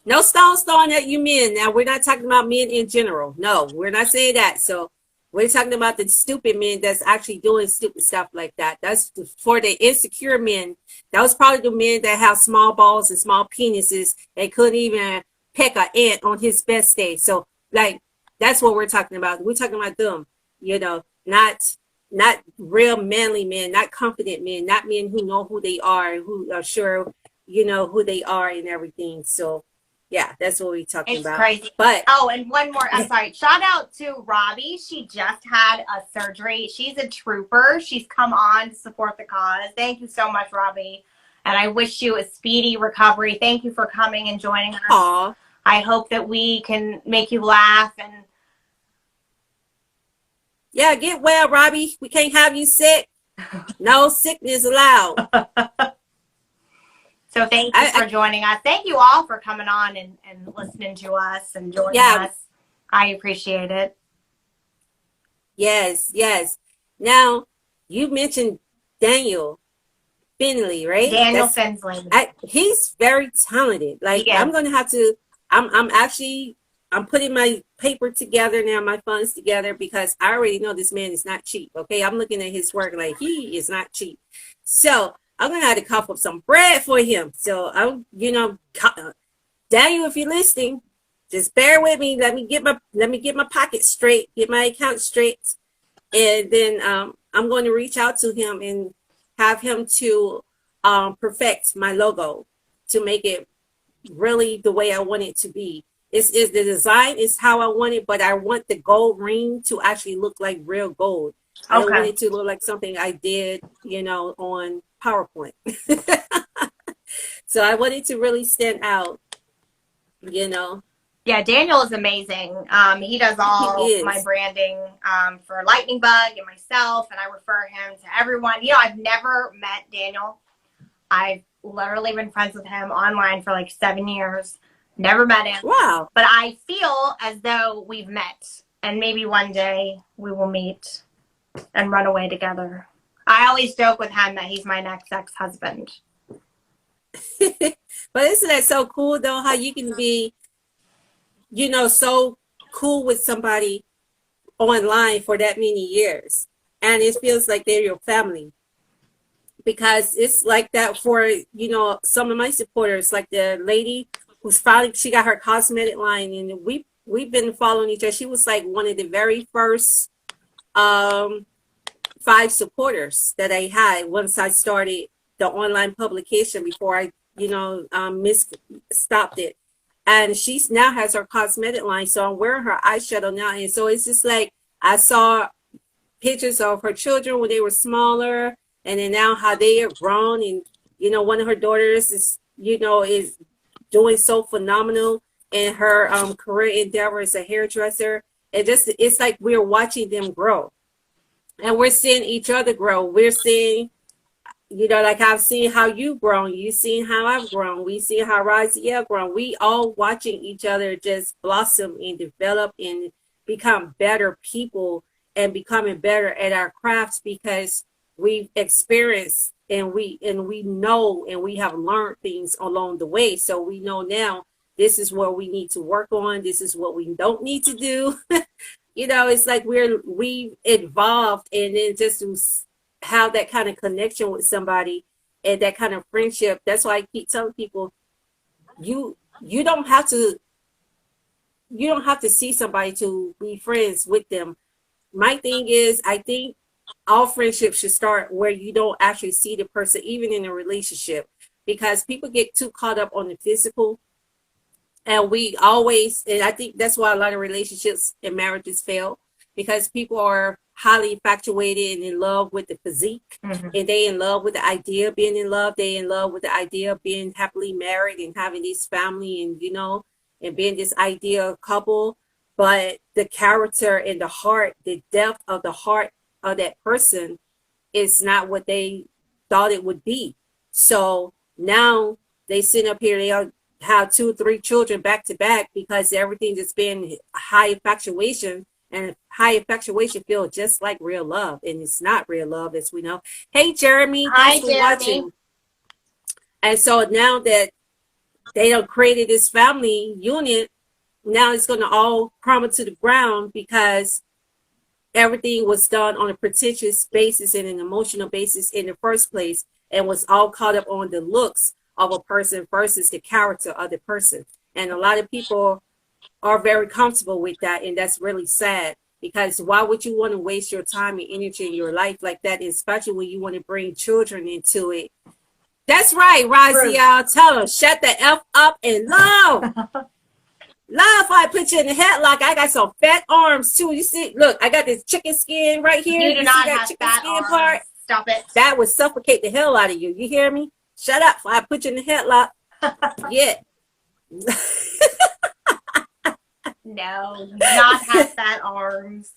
No stones thrown at you men. Now, we're not talking about men in general. No, we're not saying that. So we're talking about the stupid men that's actually doing stupid stuff like that. That's for the insecure men. That was probably the men that have small balls and small penises and couldn't even peck an ant on his best day. So, that's what we're talking about. We're talking about them, not real manly men, not confident men, not men who know who they are, who are sure, who they are and everything. So, yeah, that's what we're talking about. It's crazy. But and one more. I'm sorry. Shout out to Robbie. She just had a surgery. She's a trooper. She's come on to support the cause. Thank you so much, Robbie. And I wish you a speedy recovery. Thank you for coming and joining us. Aww. I hope that we can make you laugh. And yeah, get well, Robbie. We can't have you sick. No sickness allowed. So thank you for joining us. Thank you all for coming on and listening to us and joining us. I appreciate it. Yes. Now, you mentioned Daniel Finley, right? Daniel Finley. He's very talented. I'm going to have to, I'm putting my paper together now, my funds together, because I already know this man is not cheap. Okay. I'm looking at his work like he is not cheap. So I'm going to have to cough up some bread for him. So Daniel, if you're listening, just bear with me. Let me get my pocket straight, get my account straight. And then, I'm going to reach out to him and have him to, perfect my logo to make it really the way I want it to be. Is the design is how I want it, but I want the gold ring to actually look like real gold. I don't want it to look like something I did, on PowerPoint. So I want it to really stand out, Yeah, Daniel is amazing. He does all my branding for Lightning Bug and myself, and I refer him to everyone. I've never met Daniel. I've literally been friends with him online for like 7 years. Never met him. Wow. But I feel as though we've met. And maybe one day we will meet and run away together. I always joke with him that he's my next ex-husband. But isn't that so cool though, how you can be, you know, so cool with somebody online for that many years, and it feels like they're your family, because it's like that for, you know, some of my supporters, like the lady who's finally, she got her cosmetic line, and we've been following each other. She was like one of the very first 5 supporters that I had once I started the online publication, before I, you know, stopped it. And she now has her cosmetic line, so I'm wearing her eyeshadow now. And so it's just like, I saw pictures of her children when they were smaller, and then now how they have grown. And, you know, one of her daughters is, you know, is doing so phenomenal in her career endeavor as a hairdresser. It's like we're watching them grow, and we're seeing each other grow. We're seeing, you know, like I've seen how you've grown, you've seen how I've grown, we see how Raziel grown. We all watching each other just blossom and develop and become better people and becoming better at our crafts, because we've experienced and we know, and we have learned things along the way. So we know now this is what we need to work on. This is what we don't need to do. You know, it's like we've evolved, and then just to have that kind of connection with somebody and that kind of friendship. That's why I keep telling people, you don't have to see somebody to be friends with them. My thing is, I think all friendships should start where you don't actually see the person, even in a relationship, because people get too caught up on the physical. And I think that's why a lot of relationships and marriages fail, because people are highly infatuated and in love with the physique, and they in love with the idea of being in love. They in love with the idea of being happily married and having this family, and, you know, and being this ideal couple. But the character and the heart, the depth of the heart of that person is not what they thought it would be. So now they sit up here, they have 2 or 3 children back to back, because everything just been high infatuation, and high infatuation feels just like real love, and it's not real love, as we know. Hey, Jeremy, thanks for watching. And so now that they have created this family unit, now it's going to all crumble to the ground, because everything was done on a pretentious basis and an emotional basis in the first place, and was all caught up on the looks of a person versus the character of the person. And a lot of people are very comfortable with that, and that's really sad, because why would you want to waste your time and energy in your life like that, especially when you want to bring children into it? That's right, Raziel. Tell them, shut the F up and love. Love, I put you in the headlock. I got some fat arms too. You see, look, I got this chicken skin right here. You do not have fat arms. Part? Stop it. That would suffocate the hell out of you. You hear me? Shut up. I put you in the headlock. Yeah. No, you do not have fat arms.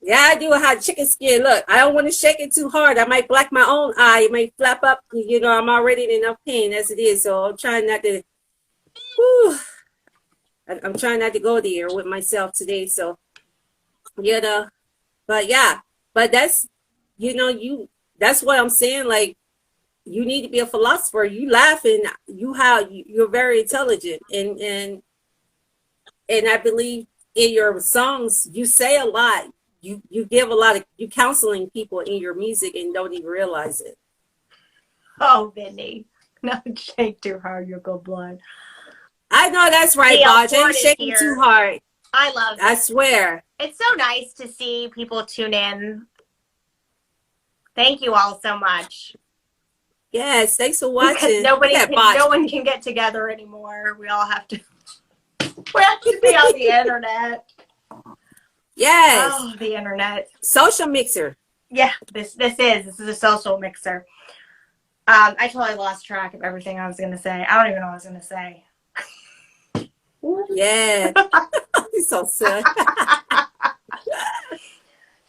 Yeah, I do have chicken skin. Look, I don't want to shake it too hard. I might black my own eye. It might flap up. You know, I'm already in enough pain as it is. So I'm trying not to. Whew, I'm trying not to go there with myself today. So, you know, but yeah, but that's, you know, that's what I'm saying. Like, you need to be a philosopher. You laugh, and you're very intelligent, and I believe in your songs you say a lot. You give a lot of, you counseling people in your music and don't even realize it. Oh, Vinny, not shake too hard, you'll go blind. I know that's right, Bodge. I ain't shaking too hard. I love it. I swear. It's so nice to see people tune in. Thank you all so much. Yes, thanks for watching. No one can get together anymore. We all have to. We have to be on the internet. Yes. Oh, the internet. Social mixer. Yeah, this is a social mixer. I totally lost track of everything I was gonna say. I don't even know what I was gonna say. Yeah. You're so silly.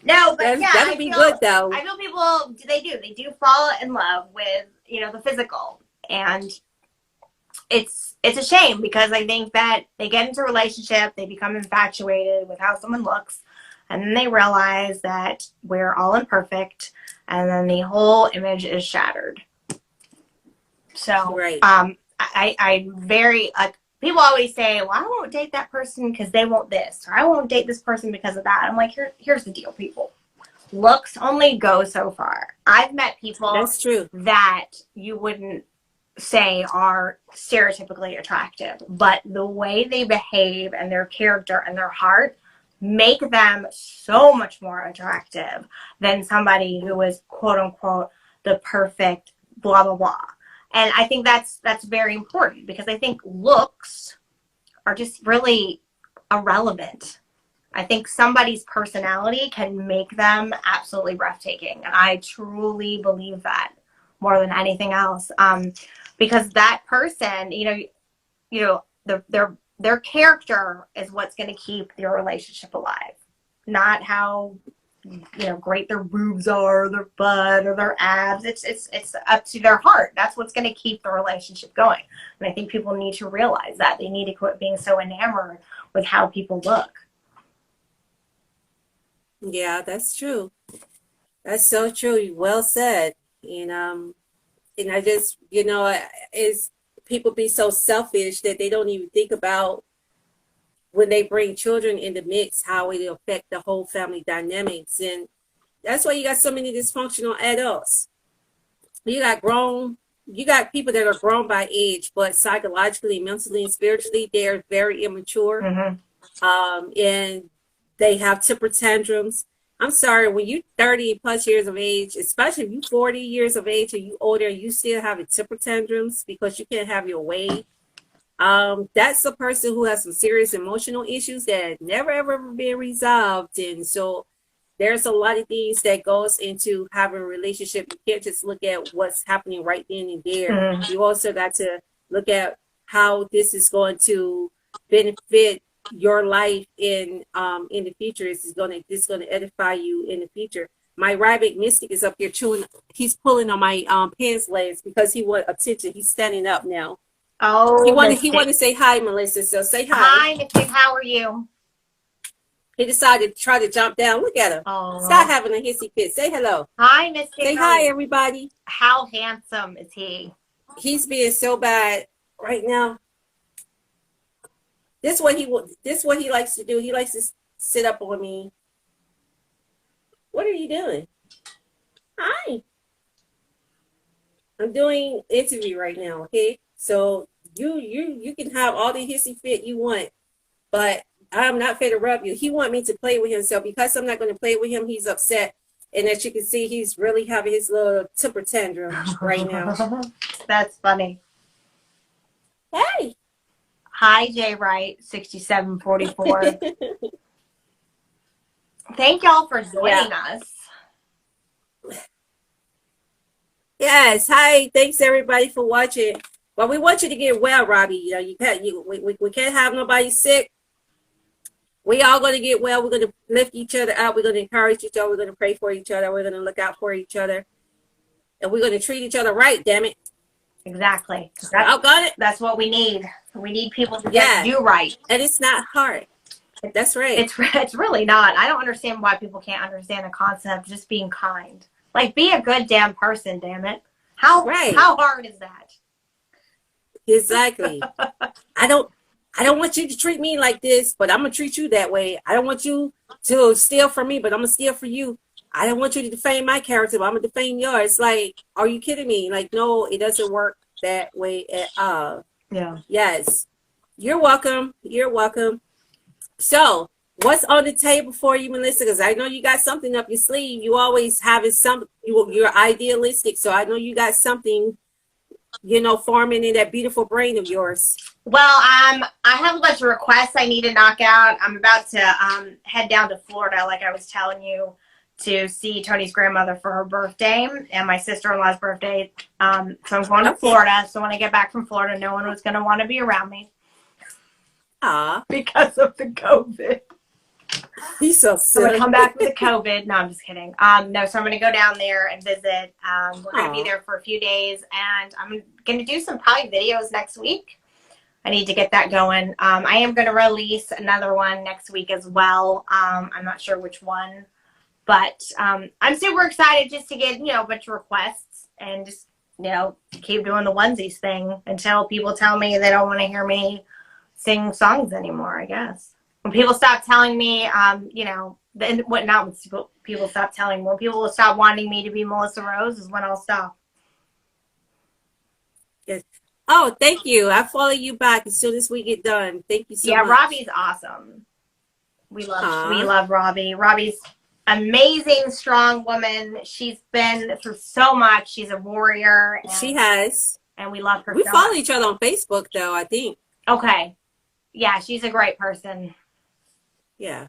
No, but yeah, that'll be good though. I feel people they do fall in love with, you know, the physical, and it's a shame because I think that they get into a relationship, they become infatuated with how someone looks, and then they realize that we're all imperfect, and then the whole image is shattered. So, right. I very, like, people always say, well, I won't date that person because they want this, or I won't date this person because of that. I'm like, here's the deal, people. Looks only go so far. I've met people That's true. that you wouldn't say are stereotypically attractive, but the way they behave and their character and their heart make them so much more attractive than somebody who is quote unquote the perfect blah blah blah. And I think that's very important because I think looks are just really irrelevant. I think somebody's personality can make them absolutely breathtaking, and I truly believe that more than anything else. Because that person, you know, their character is what's going to keep your relationship alive, not how, you know, great their boobs are, or their butt, or their abs. It's up to their heart. That's what's going to keep the relationship going. And I think people need to realize that they need to quit being so enamored with how people look. Yeah, that's true. That's so true. Well said. And I just, you know, is people be so selfish that they don't even think about when they bring children in the mix, how it affect the whole family dynamics. And that's why you got so many dysfunctional adults. You got people that are grown by age, but psychologically, mentally, and spiritually, they're very immature. Mm-hmm. And they have temper tantrums. I'm sorry, when you 30 plus years of age, especially if you 40 years of age or you older, you still having temper tantrums because you can't have your way. That's a person who has some serious emotional issues that never ever been resolved. And so there's a lot of things that goes into having a relationship. You can't just look at what's happening right then and there. Mm-hmm. You also got to look at how this is going to benefit your life in the future. This is going to edify you in the future. My Rabbit Mystic is up here chewing. He's pulling on my pants legs because he want attention. He's standing up now. Oh, he wanted to say hi, Milyssa. So say hi. Hi, Mystic. How are you? He decided to try to jump down. Look at him. Oh. Stop having a hissy fit. Say hello. Hi, Mystic. Say hi, everybody. How handsome is he? He's being so bad right now. This what he likes to do. He likes to sit up on me. What are you doing? Hi. I'm doing interview right now, okay? So you can have all the hissy fit you want, but I'm not fit to rub you. He want me to play with him, so because I'm not going to play with him, he's upset. And as you can see, he's really having his little temper tantrum right now. That's funny. Hey. Hi, J Wright 6744. Thank y'all for joining us. Yes. Hi. Thanks everybody for watching. Well, we want you to get well, Robbie. You know, we can't have nobody sick. We all going to get well. We're going to lift each other up. We're going to encourage each other. We're going to pray for each other. We're going to look out for each other. And we're going to treat each other right, damn it. Exactly. That's what we need. We need people to get you right. And it's not hard. That's right. It's really not. I don't understand why people can't understand the concept of just being kind. Like, be a good damn person, damn it. How hard is that? Exactly. I don't want you to treat me like this, but I'm going to treat you that way. I don't want you to steal from me, but I'm going to steal from you. I don't want you to defame my character, but I'm going to defame yours. Like, are you kidding me? Like, no, it doesn't work that way at all. Yeah. Yes. You're welcome. You're welcome. So, what's on the table for you, Milyssa? Because I know you got something up your sleeve. You always having you're idealistic, so I know you got something, you know, forming in that beautiful brain of yours. Well, I have a bunch of requests I need to knock out. I'm about to head down to Florida, like I was telling you, to see Tony's grandmother for her birthday and my sister-in-law's birthday. So I'm going to Florida. So when I get back from Florida, no one was going to want to be around me. Ah, because of the COVID. He's so I'm gonna silly. come back with a COVID. No, I'm just kidding. No, so I'm gonna go down there and visit. We're gonna be Aw. there for a few days, and I'm gonna do some probably videos next week. I need to get that going. I am gonna release another one next week as well. I'm not sure which one, but I'm super excited just to get a bunch of requests and just keep doing the onesies thing until people tell me they don't want to hear me sing songs anymore, I guess. When people stop telling me, people stop telling me, when people will stop wanting me to be Milyssa Rose is when I'll stop. Yes. Oh, thank you. I follow you back as soon as we get done. Thank you so much. Robbie's awesome. We Aw. love Robbie. Robbie's amazing, strong woman. She's been through so much. She's a warrior. She has. And we love her We so follow much. each other on Facebook, though, I think. Okay. Yeah, she's a great person. Yeah.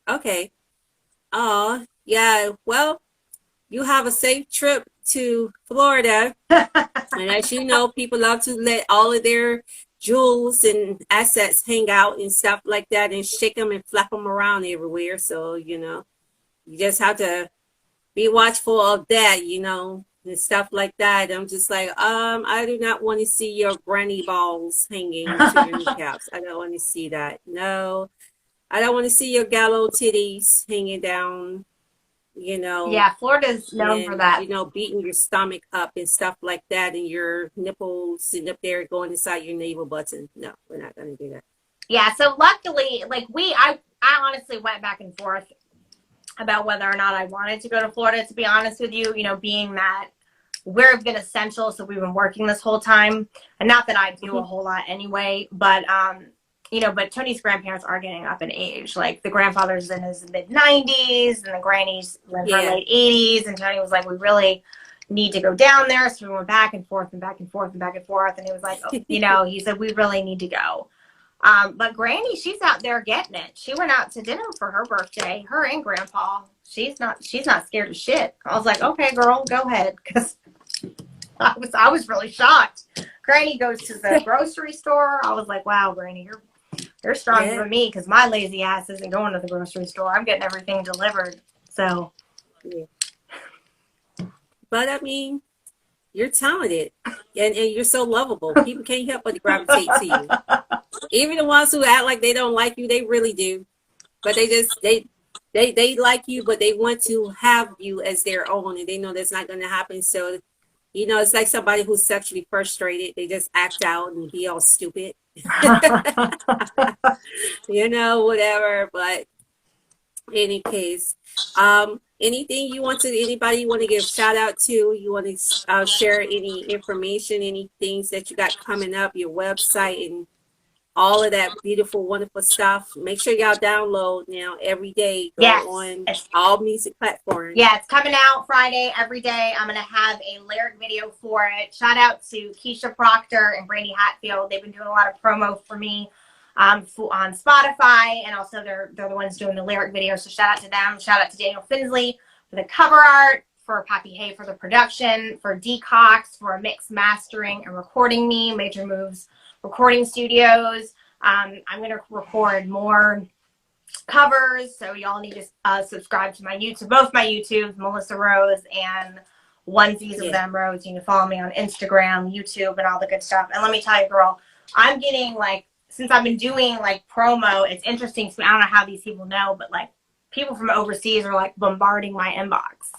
Okay. Oh, yeah. Well, you have a safe trip to Florida. And as you know, people love to let all of their jewels and assets hang out and stuff like that and shake them and flap them around everywhere. So, you just have to be watchful of that, and stuff like that. I'm just like, I do not want to see your granny balls hanging to your kneecaps. I don't want to see that. No, I don't want to see your gallo titties hanging down, Yeah, Florida's known for that. beating your stomach up and stuff like that, and your nipples sitting up there going inside your navel button. No, we're not going to do that. Yeah, so luckily, I honestly went back and forth about whether or not I wanted to go to Florida, to be honest with you, being that we've been essential, so we've been working this whole time. And not that I do a whole lot anyway, but but Tony's grandparents are getting up in age. Like the grandfather's in his mid-90s and the granny's in her late 80s. And Tony was like, we really need to go down there. So we went back and forth and back and forth and back and forth. And he was like, he said, we really need to go. But Granny, she's out there getting it. She went out to dinner for her birthday, her and Grandpa. She's not scared of shit. I was like, okay, girl, go ahead. Cause I was really shocked. Granny goes to the grocery store. I was like, wow, Granny, you're stronger than me, because my lazy ass isn't going to the grocery store. I'm getting everything delivered. So. Yeah. But I mean, you're talented and you're so lovable. People can't help but gravitate to you. Even the ones who act like they don't like you, they really do. But they like you, but they want to have you as their own, and they know that's not going to happen. So, it's like somebody who's sexually frustrated. They just act out and be all stupid. Whatever. But in any case, anything anybody you want to give shout out to, you want to share any information, any things that you got coming up, your website and all of that beautiful, wonderful stuff. Make sure y'all download now every day. Go on all music platforms. Yeah, it's coming out Friday every day. I'm going to have a lyric video for it. Shout out to Keisha Proctor and Brandy Hatfield. They've been doing a lot of promo for me on Spotify, and also they're the ones doing the lyric video. So shout out to them. Shout out to Daniel Finsley for the cover art, for Poppy Hay for the production, for D Cox for mix, mastering, and recording me, Major Moves Recording Studios. I'm going to record more covers, so y'all need to subscribe to my YouTube, both my YouTubes, Milyssa Rose and Oneziezzz of them Rose. You can follow me on Instagram, YouTube, and all the good stuff. And let me tell you, girl, I'm getting since I've been doing promo, it's interesting to me. I don't know how these people know, but people from overseas are bombarding my inbox.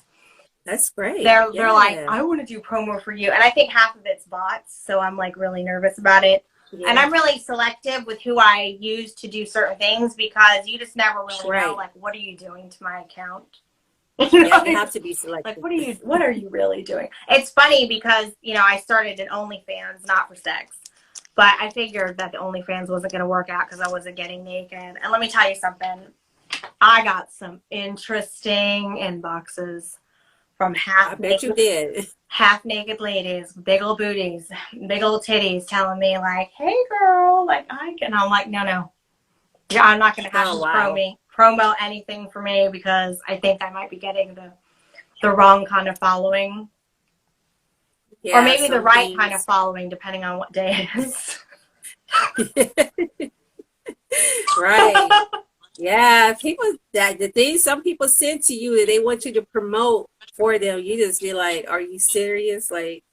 That's great. They're like, I want to do promo for you. And I think half of it's bots, so I'm really nervous about it. Yeah. And I'm really selective with who I use to do certain things, because you just never really know, what are you doing to my account? You have to be selective. What are you really doing? It's funny because, I started an OnlyFans, not for sex. But I figured that the OnlyFans wasn't going to work out because I wasn't getting naked. And let me tell you something. I got some interesting inboxes from half-naked ladies, big old booties, big old titties, telling me hey girl, and I'm like, no, yeah, I'm not gonna have you promo anything for me, because I think I might be getting the wrong kind of following, or maybe the right kind of following, depending on what day it is. Right. Yeah, people that the things some people send to you that they want you to promote for them, you just be like, "Are you serious? Like,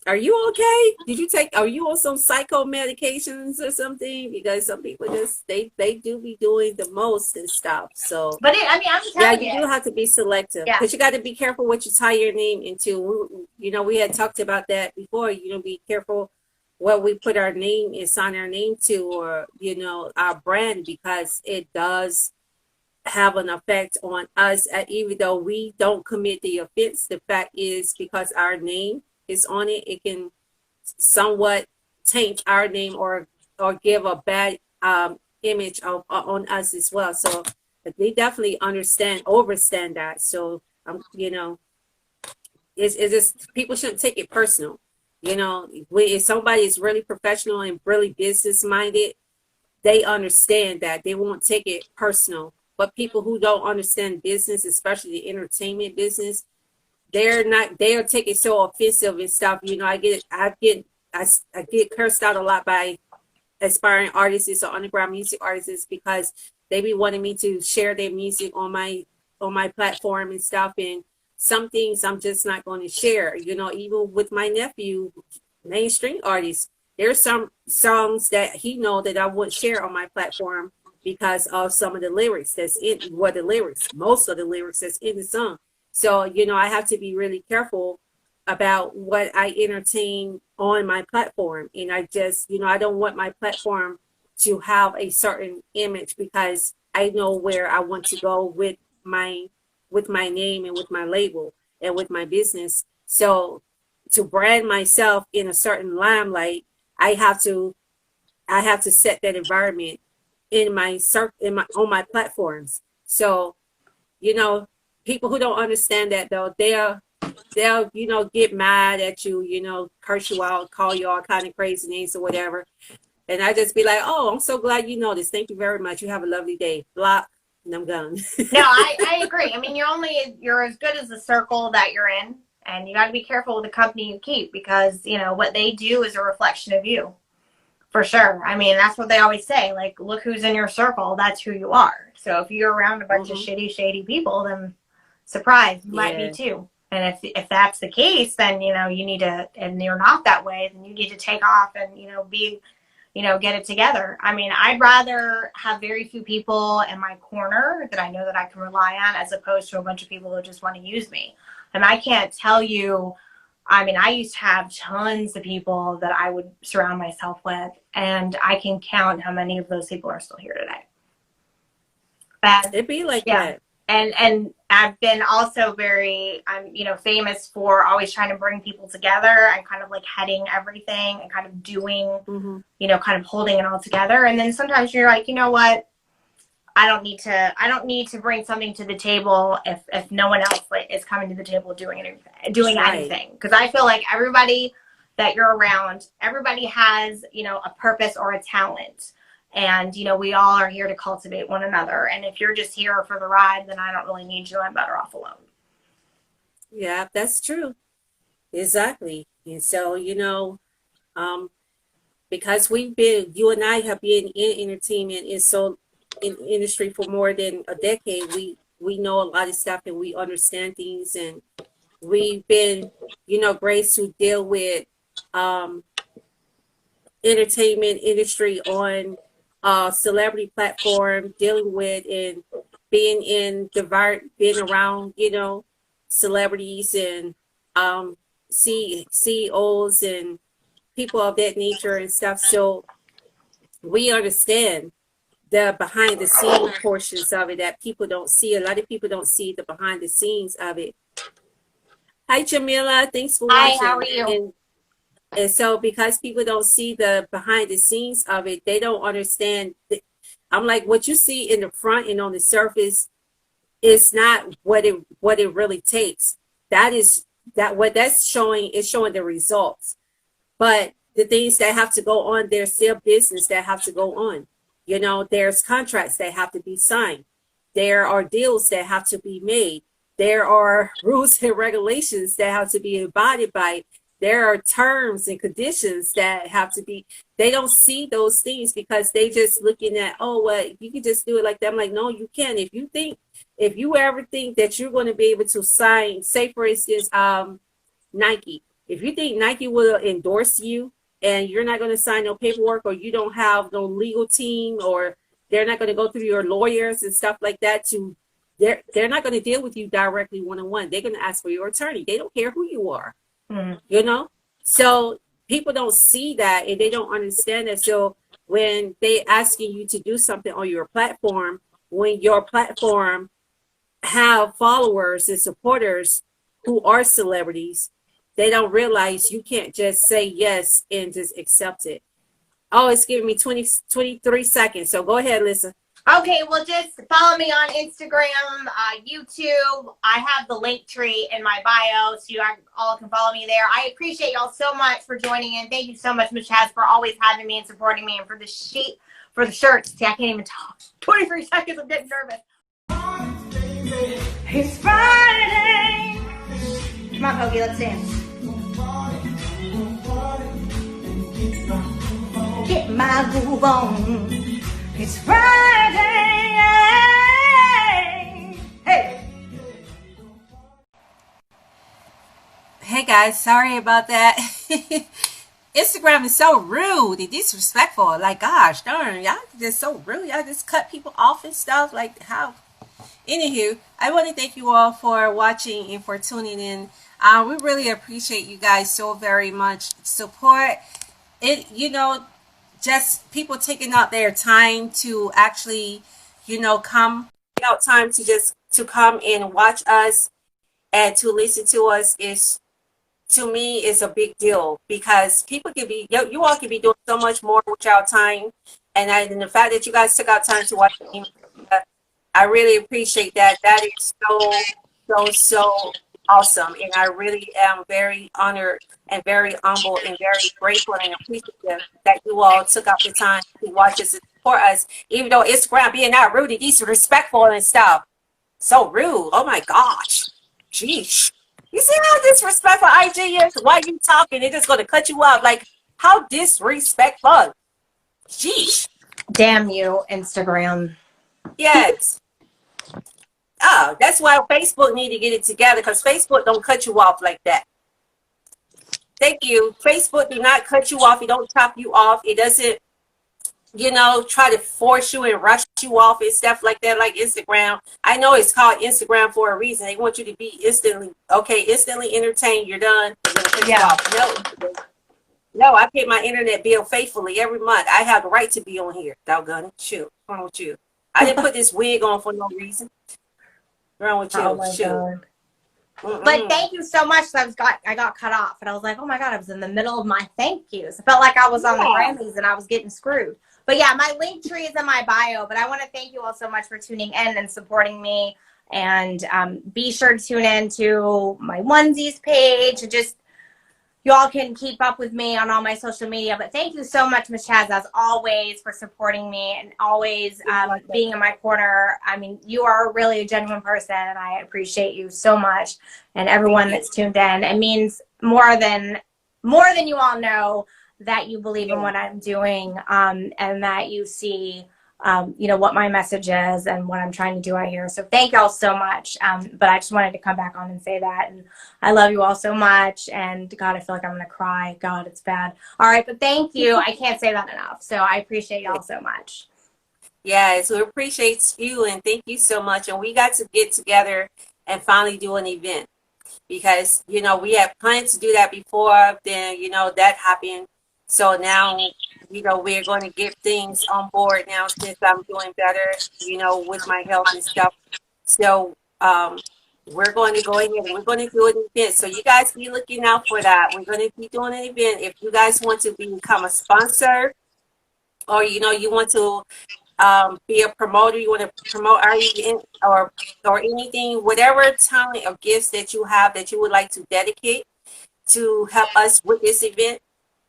are you okay? Did you take? Are you on some psycho medications or something?" Because some people just they do be doing the most and stuff. So But I mean, I'm yeah, telling you you, do have to be selective yeah. because you got to be careful what you tie your name into. You know, we had talked about that before. You know, be careful what we put our name and sign our name to, or you know, our brand, because it does have an effect on us. Even though we don't commit the offense, the fact is because our name is on it, it can somewhat taint our name or give a bad image of on us as well. So they definitely overstand that. So you know, it's just people shouldn't take it personal. You know, if somebody is really professional and really business minded, they understand that they won't take it personal. But people who don't understand business, especially the entertainment business, they'll take it so offensive and stuff. You know, I get cursed out a lot by aspiring artists or underground music artists because they be wanting me to share their music on my platform and stuff, and some things I'm just not going to share. You know, even with my nephew, mainstream artist, there's some songs that he know that I wouldn't share on my platform because of some of the lyrics that's in what the lyrics most of the lyrics that's in the song. So you know, I have to be really careful about what I entertain on my platform. And I just, you know, I don't want my platform to have a certain image because I know where I want to go with my name and with my label and with my business. So to brand myself in a certain limelight, I have to I have to set that environment in my on my platforms. So, you know, people who don't understand that though, they'll you know get mad at you, you know, curse you out, call you all kind of crazy names or whatever, and I just be like, oh, I'm so glad you know this, thank you very much, you have a lovely day, block, and I'm gone. No, I agree. I mean, you're as good as the circle that you're in, and you got to be careful with the company you keep because you know what they do is a reflection of you, for sure. I mean, that's what they always say. Like, look who's in your circle. That's who you are. So if you're around a bunch of shitty, shady people, then surprise, you might be too. And if that's the case, then you know you need to, and you're not that way, then you need to take off and you know be, you know, get it together. I mean, I'd rather have very few people in my corner that I know that I can rely on as opposed to a bunch of people who just want to use me. And I can't tell you, I mean, I used to have tons of people that I would surround myself with, and I can count how many of those people are still here today. And, It'd be like yeah. that. And I've been also I'm you know famous for always trying to bring people together and kind of like heading everything and kind of doing you know kind of holding it all together. And then sometimes you're like, you know what, I don't need to bring something to the table if no one else like is coming to the table doing anything, because I feel like everybody that you're around, everybody has you know a purpose or a talent. And, you know, we all are here to cultivate one another. And if you're just here for the ride, then I don't really need you. I'm better off alone. Yeah, that's true. Exactly. And so, you know, because you and I have been in entertainment in industry for more than a decade, we know a lot of stuff and we understand things, and we've been, you know, graced to deal with entertainment industry on celebrity platform, dealing with and being around, you know, celebrities and CEOs and people of that nature and stuff. So we understand the behind the scene portions of it that people don't see. A lot of people don't see the behind the scenes of it. Hi, Jamila. Thanks for watching. Hi, how are you? And so because people don't see the behind the scenes of it, they don't understand. I'm like, what you see in the front and on the surface is not what it really takes. What that's showing is showing the results. But the things that have to go on, there's still business that have to go on. You know, there's contracts that have to be signed. There are deals that have to be made. There are rules and regulations that have to be abided by. there are terms and conditions that have to be, they don't see those things because they just looking at, oh, well, you can just do it like that. I'm like, no, you can. If you ever think that you're going to be able to sign, say for instance, Nike, if you think Nike will endorse you and you're not going to sign no paperwork, or you don't have no legal team, or they're not going to go through your lawyers and stuff like that they're not going to deal with you directly one-on-one. They're going to ask for your attorney. They don't care who you are. You know, so people don't see that and they don't understand that. So when they asking you to do something on your platform, when your platform have followers and supporters who are celebrities, they don't realize you can't just say yes and just accept it. Oh, it's giving me 23 seconds. So go ahead, Lisa. Okay, well, just follow me on Instagram, YouTube. I have the link tree in my bio, so you all can follow me there. I appreciate y'all so much for joining in. Thank you so much, Miss Chjazze, for always having me and supporting me, and for the shirts. See, I can't even talk. 23 seconds, I'm getting nervous. It's Friday. Come on, Hoagie, let's dance. Get my groove on. It's Friday. Hey. Hey guys, sorry about that. Instagram is so rude and disrespectful. Like, gosh darn, y'all just so rude. Y'all just cut people off and stuff. Like, how? Anywho, I want to thank you all for watching and for tuning in. We really appreciate you guys so very much. Support it, just people taking out their time to actually, come out time to come and watch us and to listen to us is, to me, is a big deal, because people can be, you all can be doing so much more with your time, and the fact that you guys took out time to watch me, I really appreciate that. That is so awesome, and I really am very honored and very humble and very grateful and appreciative that you all took out the time to watch us and support us, even though Instagram being not rude and disrespectful and stuff. So rude. Oh my gosh. Jeez. You see how disrespectful IG is? Why you talking? They're just gonna cut you off. Like, how disrespectful. Jeez. Damn you, Instagram. Yes. Oh, that's why Facebook need to get it together, because Facebook don't cut you off like that. Thank you. Facebook do not cut you off. It don't chop you off. It doesn't, try to force you and rush you off and stuff like that, like Instagram. I know it's called Instagram for a reason. They want you to be instantly entertained. You're done. They're gonna cut you off. No, I pay my internet bill faithfully every month. I have the right to be on here. Doggone it. Shoot. What's wrong with you? I didn't put this wig on for no reason. Wrong with you? Oh my God. But thank you so much. I got cut off, and I was like, oh my God, I was in the middle of my thank yous. I felt like I was on the Grammys and I was getting screwed. But yeah, my link tree is in my bio. But I want to thank you all so much for tuning in and supporting me. And be sure to tune in to my Oneziezzz page. Just y'all can keep up with me on all my social media. But thank you so much, Miss Chjazze, as always, for supporting me and always being in my corner. I mean, you are really a genuine person, and I appreciate you so much. And everyone that's tuned in, it means more than you all know that you believe in what I'm doing, and that you see what my message is and what I'm trying to do out here. So thank y'all so much. But I just wanted to come back on and say that. And I love you all so much. And God, I feel like I'm going to cry. God, it's bad. All right. But thank you. I can't say that enough. So I appreciate y'all so much. Yes, we appreciate you, and thank you so much. And we got to get together and finally do an event, because, we had planned to do that before, then, that happened. So now, we're going to get things on board now, since I'm doing better, with my health and stuff. So we're going to go ahead and we're going to do an event. So you guys be looking out for that. We're going to be doing an event. If you guys want to become a sponsor, or, you want to be a promoter, you want to promote our event, or anything, whatever talent or gifts that you have that you would like to dedicate to help us with this event,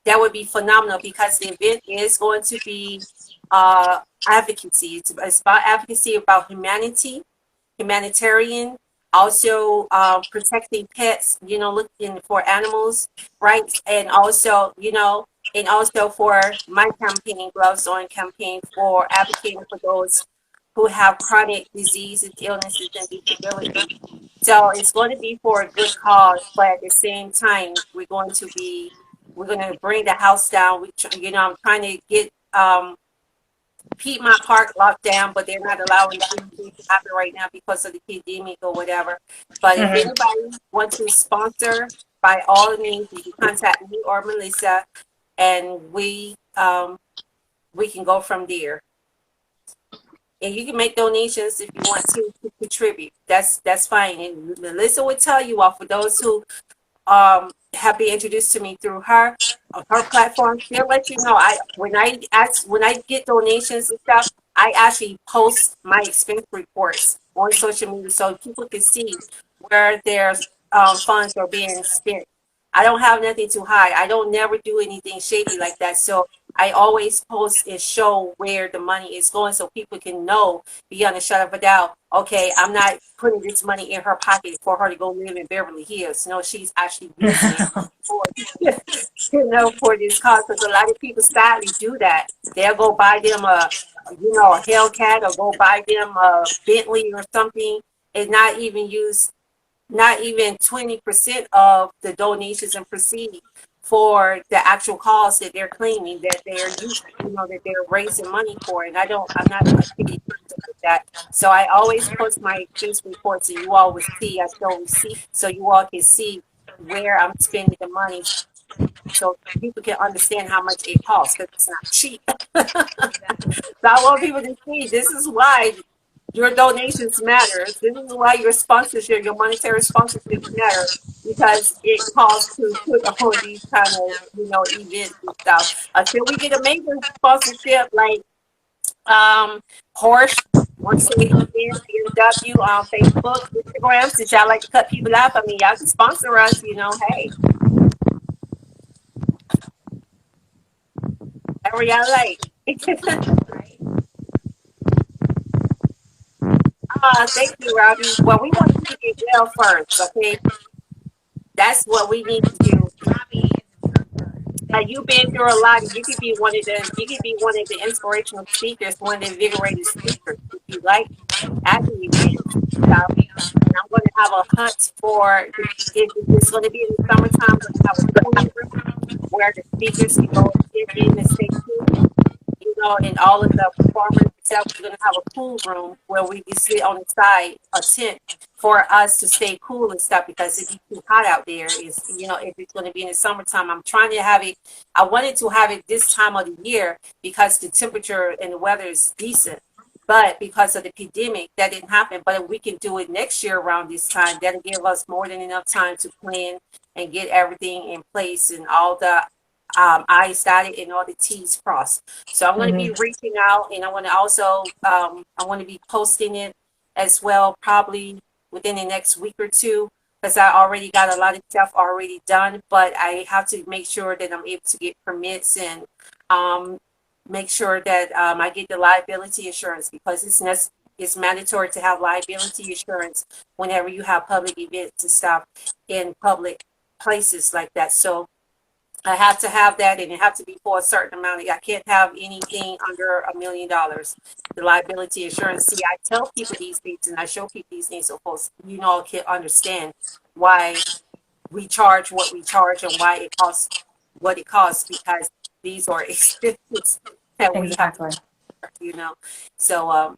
that would be phenomenal, because the event is going to be advocacy. It's about advocacy, about humanitarian also protecting pets, you know, looking for animals rights, and also, you know, and also for my campaign, Gloves On campaign, for advocating for those who have chronic diseases, illnesses, and disabilities. So it's going to be for a good cause, but at the same time, we're going to bring the house down. You know, I'm trying to get Piedmont Park locked down, but they're not allowing anything to happen right now because of the pandemic or whatever. But if Mhm. anybody wants to sponsor, by all means, you can contact me or Milyssa, and we can go from there. And you can make donations if you want to contribute. That's fine. And Milyssa would tell you all, for those who have been introduced to me through her on her platform, she'll let you know. When I get donations and stuff, I actually post my expense reports on social media so people can see where their funds are being spent. I don't have nothing to hide. I don't never do anything shady like that. So I always post and show where the money is going so people can know beyond a shadow of a doubt. Okay, I'm not putting this money in her pocket for her to go live in Beverly Hills. No, she's actually using it for, you know, for this cause. Because a lot of people sadly do that. They'll go buy them a Hellcat, or go buy them a Bentley or something, and not even 20% of the donations and proceeds for the actual cause that they're claiming that they're using, you know, that they're raising money for. And I'm not a pity person like that. So I always post my expense reports, and you all will see, I show receipts so you all can see where I'm spending the money, so people can understand how much it costs, because it's not cheap. So I want people to see this is why your donations matter. This is why your sponsorship, your monetary sponsorship matter, because it costs to put on these kind of, you know, events and stuff. Until we get a major sponsorship like Porsche, Mercedes, BMW on Facebook, Instagram, since y'all like to cut people off, I mean, y'all can sponsor us, you know, hey, whatever y'all like. Thank you, Robbie. Well, we want you to get well first, okay? That's what we need to do. You've been through a lot, and you could be one of the inspirational speakers, one of the invigorated speakers, if you like, at the event. So, and I'm going to have a hunt for it's going to be in the summertime. I'm going to have a pool room where the speakers can go and sit in and stay cool, you know, and all of the performers itself. We're going to have a pool room where we can sit on the side, a tent, for us to stay cool and stuff, because it'd be too hot out there. Is, you know, if it's going to be in the summertime, I'm trying to have it. I wanted to have it this time of the year because the temperature and the weather is decent. But because of the pandemic, that didn't happen. But if we can do it next year around this time, that'll give us more than enough time to plan and get everything in place, and all the I's dotted and all the T's crossed. So I'm going to be reaching out, and I want to also I want to be posting it as well, probably within the next week or two, because I already got a lot of stuff already done. But I have to make sure that I'm able to get permits, and um, make sure that I get the liability insurance, because it's mandatory to have liability insurance whenever you have public events and stuff in public places like that. So I have to have that, and it have to be for a certain amount. I can't have anything under $1 million. The liability insurance. See, I tell people these things, and I show people these things, so folks, you know, can understand why we charge what we charge and why it costs what it costs, because these are expenses that we have to, you know. So,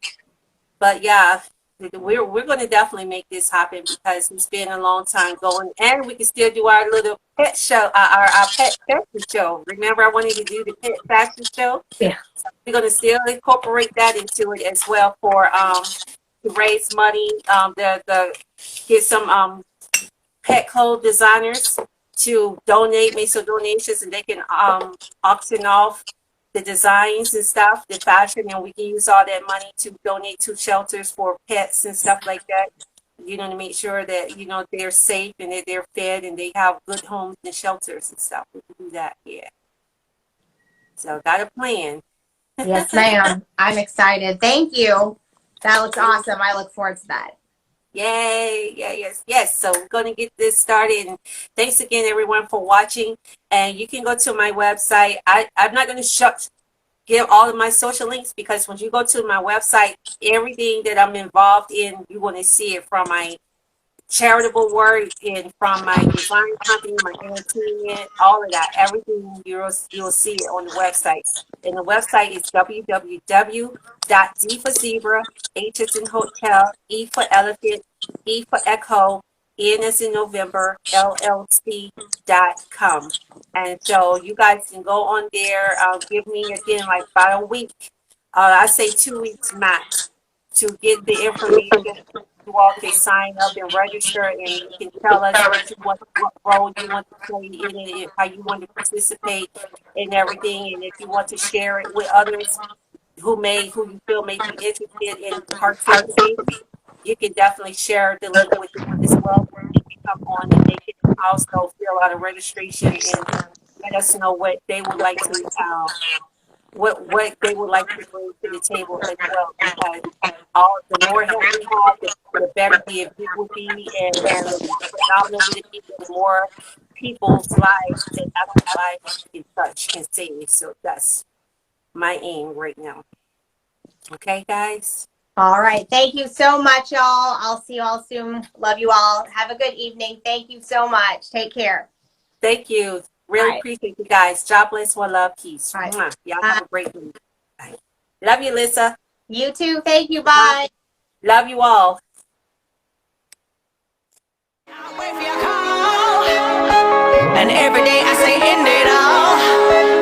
but yeah, we're going to definitely make this happen, because it's been a long time going, and we can still do our little pet show, our pet fashion show. Remember, I wanted to do the pet fashion show. Yeah. So we're going to still incorporate that into it as well, for to raise money. The get some pet clothes designers to donate, make some donations, and they can auction off the designs and stuff, the fashion, and we can use all that money to donate to shelters for pets and stuff like that. You know, to make sure that, you know, they're safe and that they're fed and they have good homes and shelters and stuff. We can do that, yeah. So got a plan. Yes, ma'am. I'm excited. Thank you. That looks awesome. I look forward to that. Yay! Yeah, yes, yes. So we're going to get this started. And thanks again, everyone, for watching. And you can go to my website. I'm not going to give all of my social links because when you go to my website, everything that I'm involved in, you're going to see it from my charitable work and from my design company, my entertainment, all of that. Everything you'll see it on the website. And the website is www.D for zebra, H as in hotel, E for elephant, E for echo, N as in November, LLC.com. And so you guys can go on there. Give me again like about a week. I say 2 weeks max to get the information. You all can sign up and register, and you can tell us what role you want to play in it, how you want to participate in everything, and if you want to share it with others who you feel may be interested in participating, you can definitely share the link with them as well. They can come on and they can also fill out a registration and let us know what they would like to what they would like to bring to the table as well, because the more help we have, the better the event will be, and the more phenomenal it will be, the more people's lives and other lives we can touch and save. So that's my aim right now. Okay, guys? All right. Thank you so much, y'all. I'll see you all soon. Love you all. Have a good evening. Thank you so much. Take care. Thank you. Really appreciate you guys. God bless, one love, peace. Right. Y'all have a great week. Bye. Love you, Lisa. You too. Thank you. Bye. Love you all. And every day I say end it all.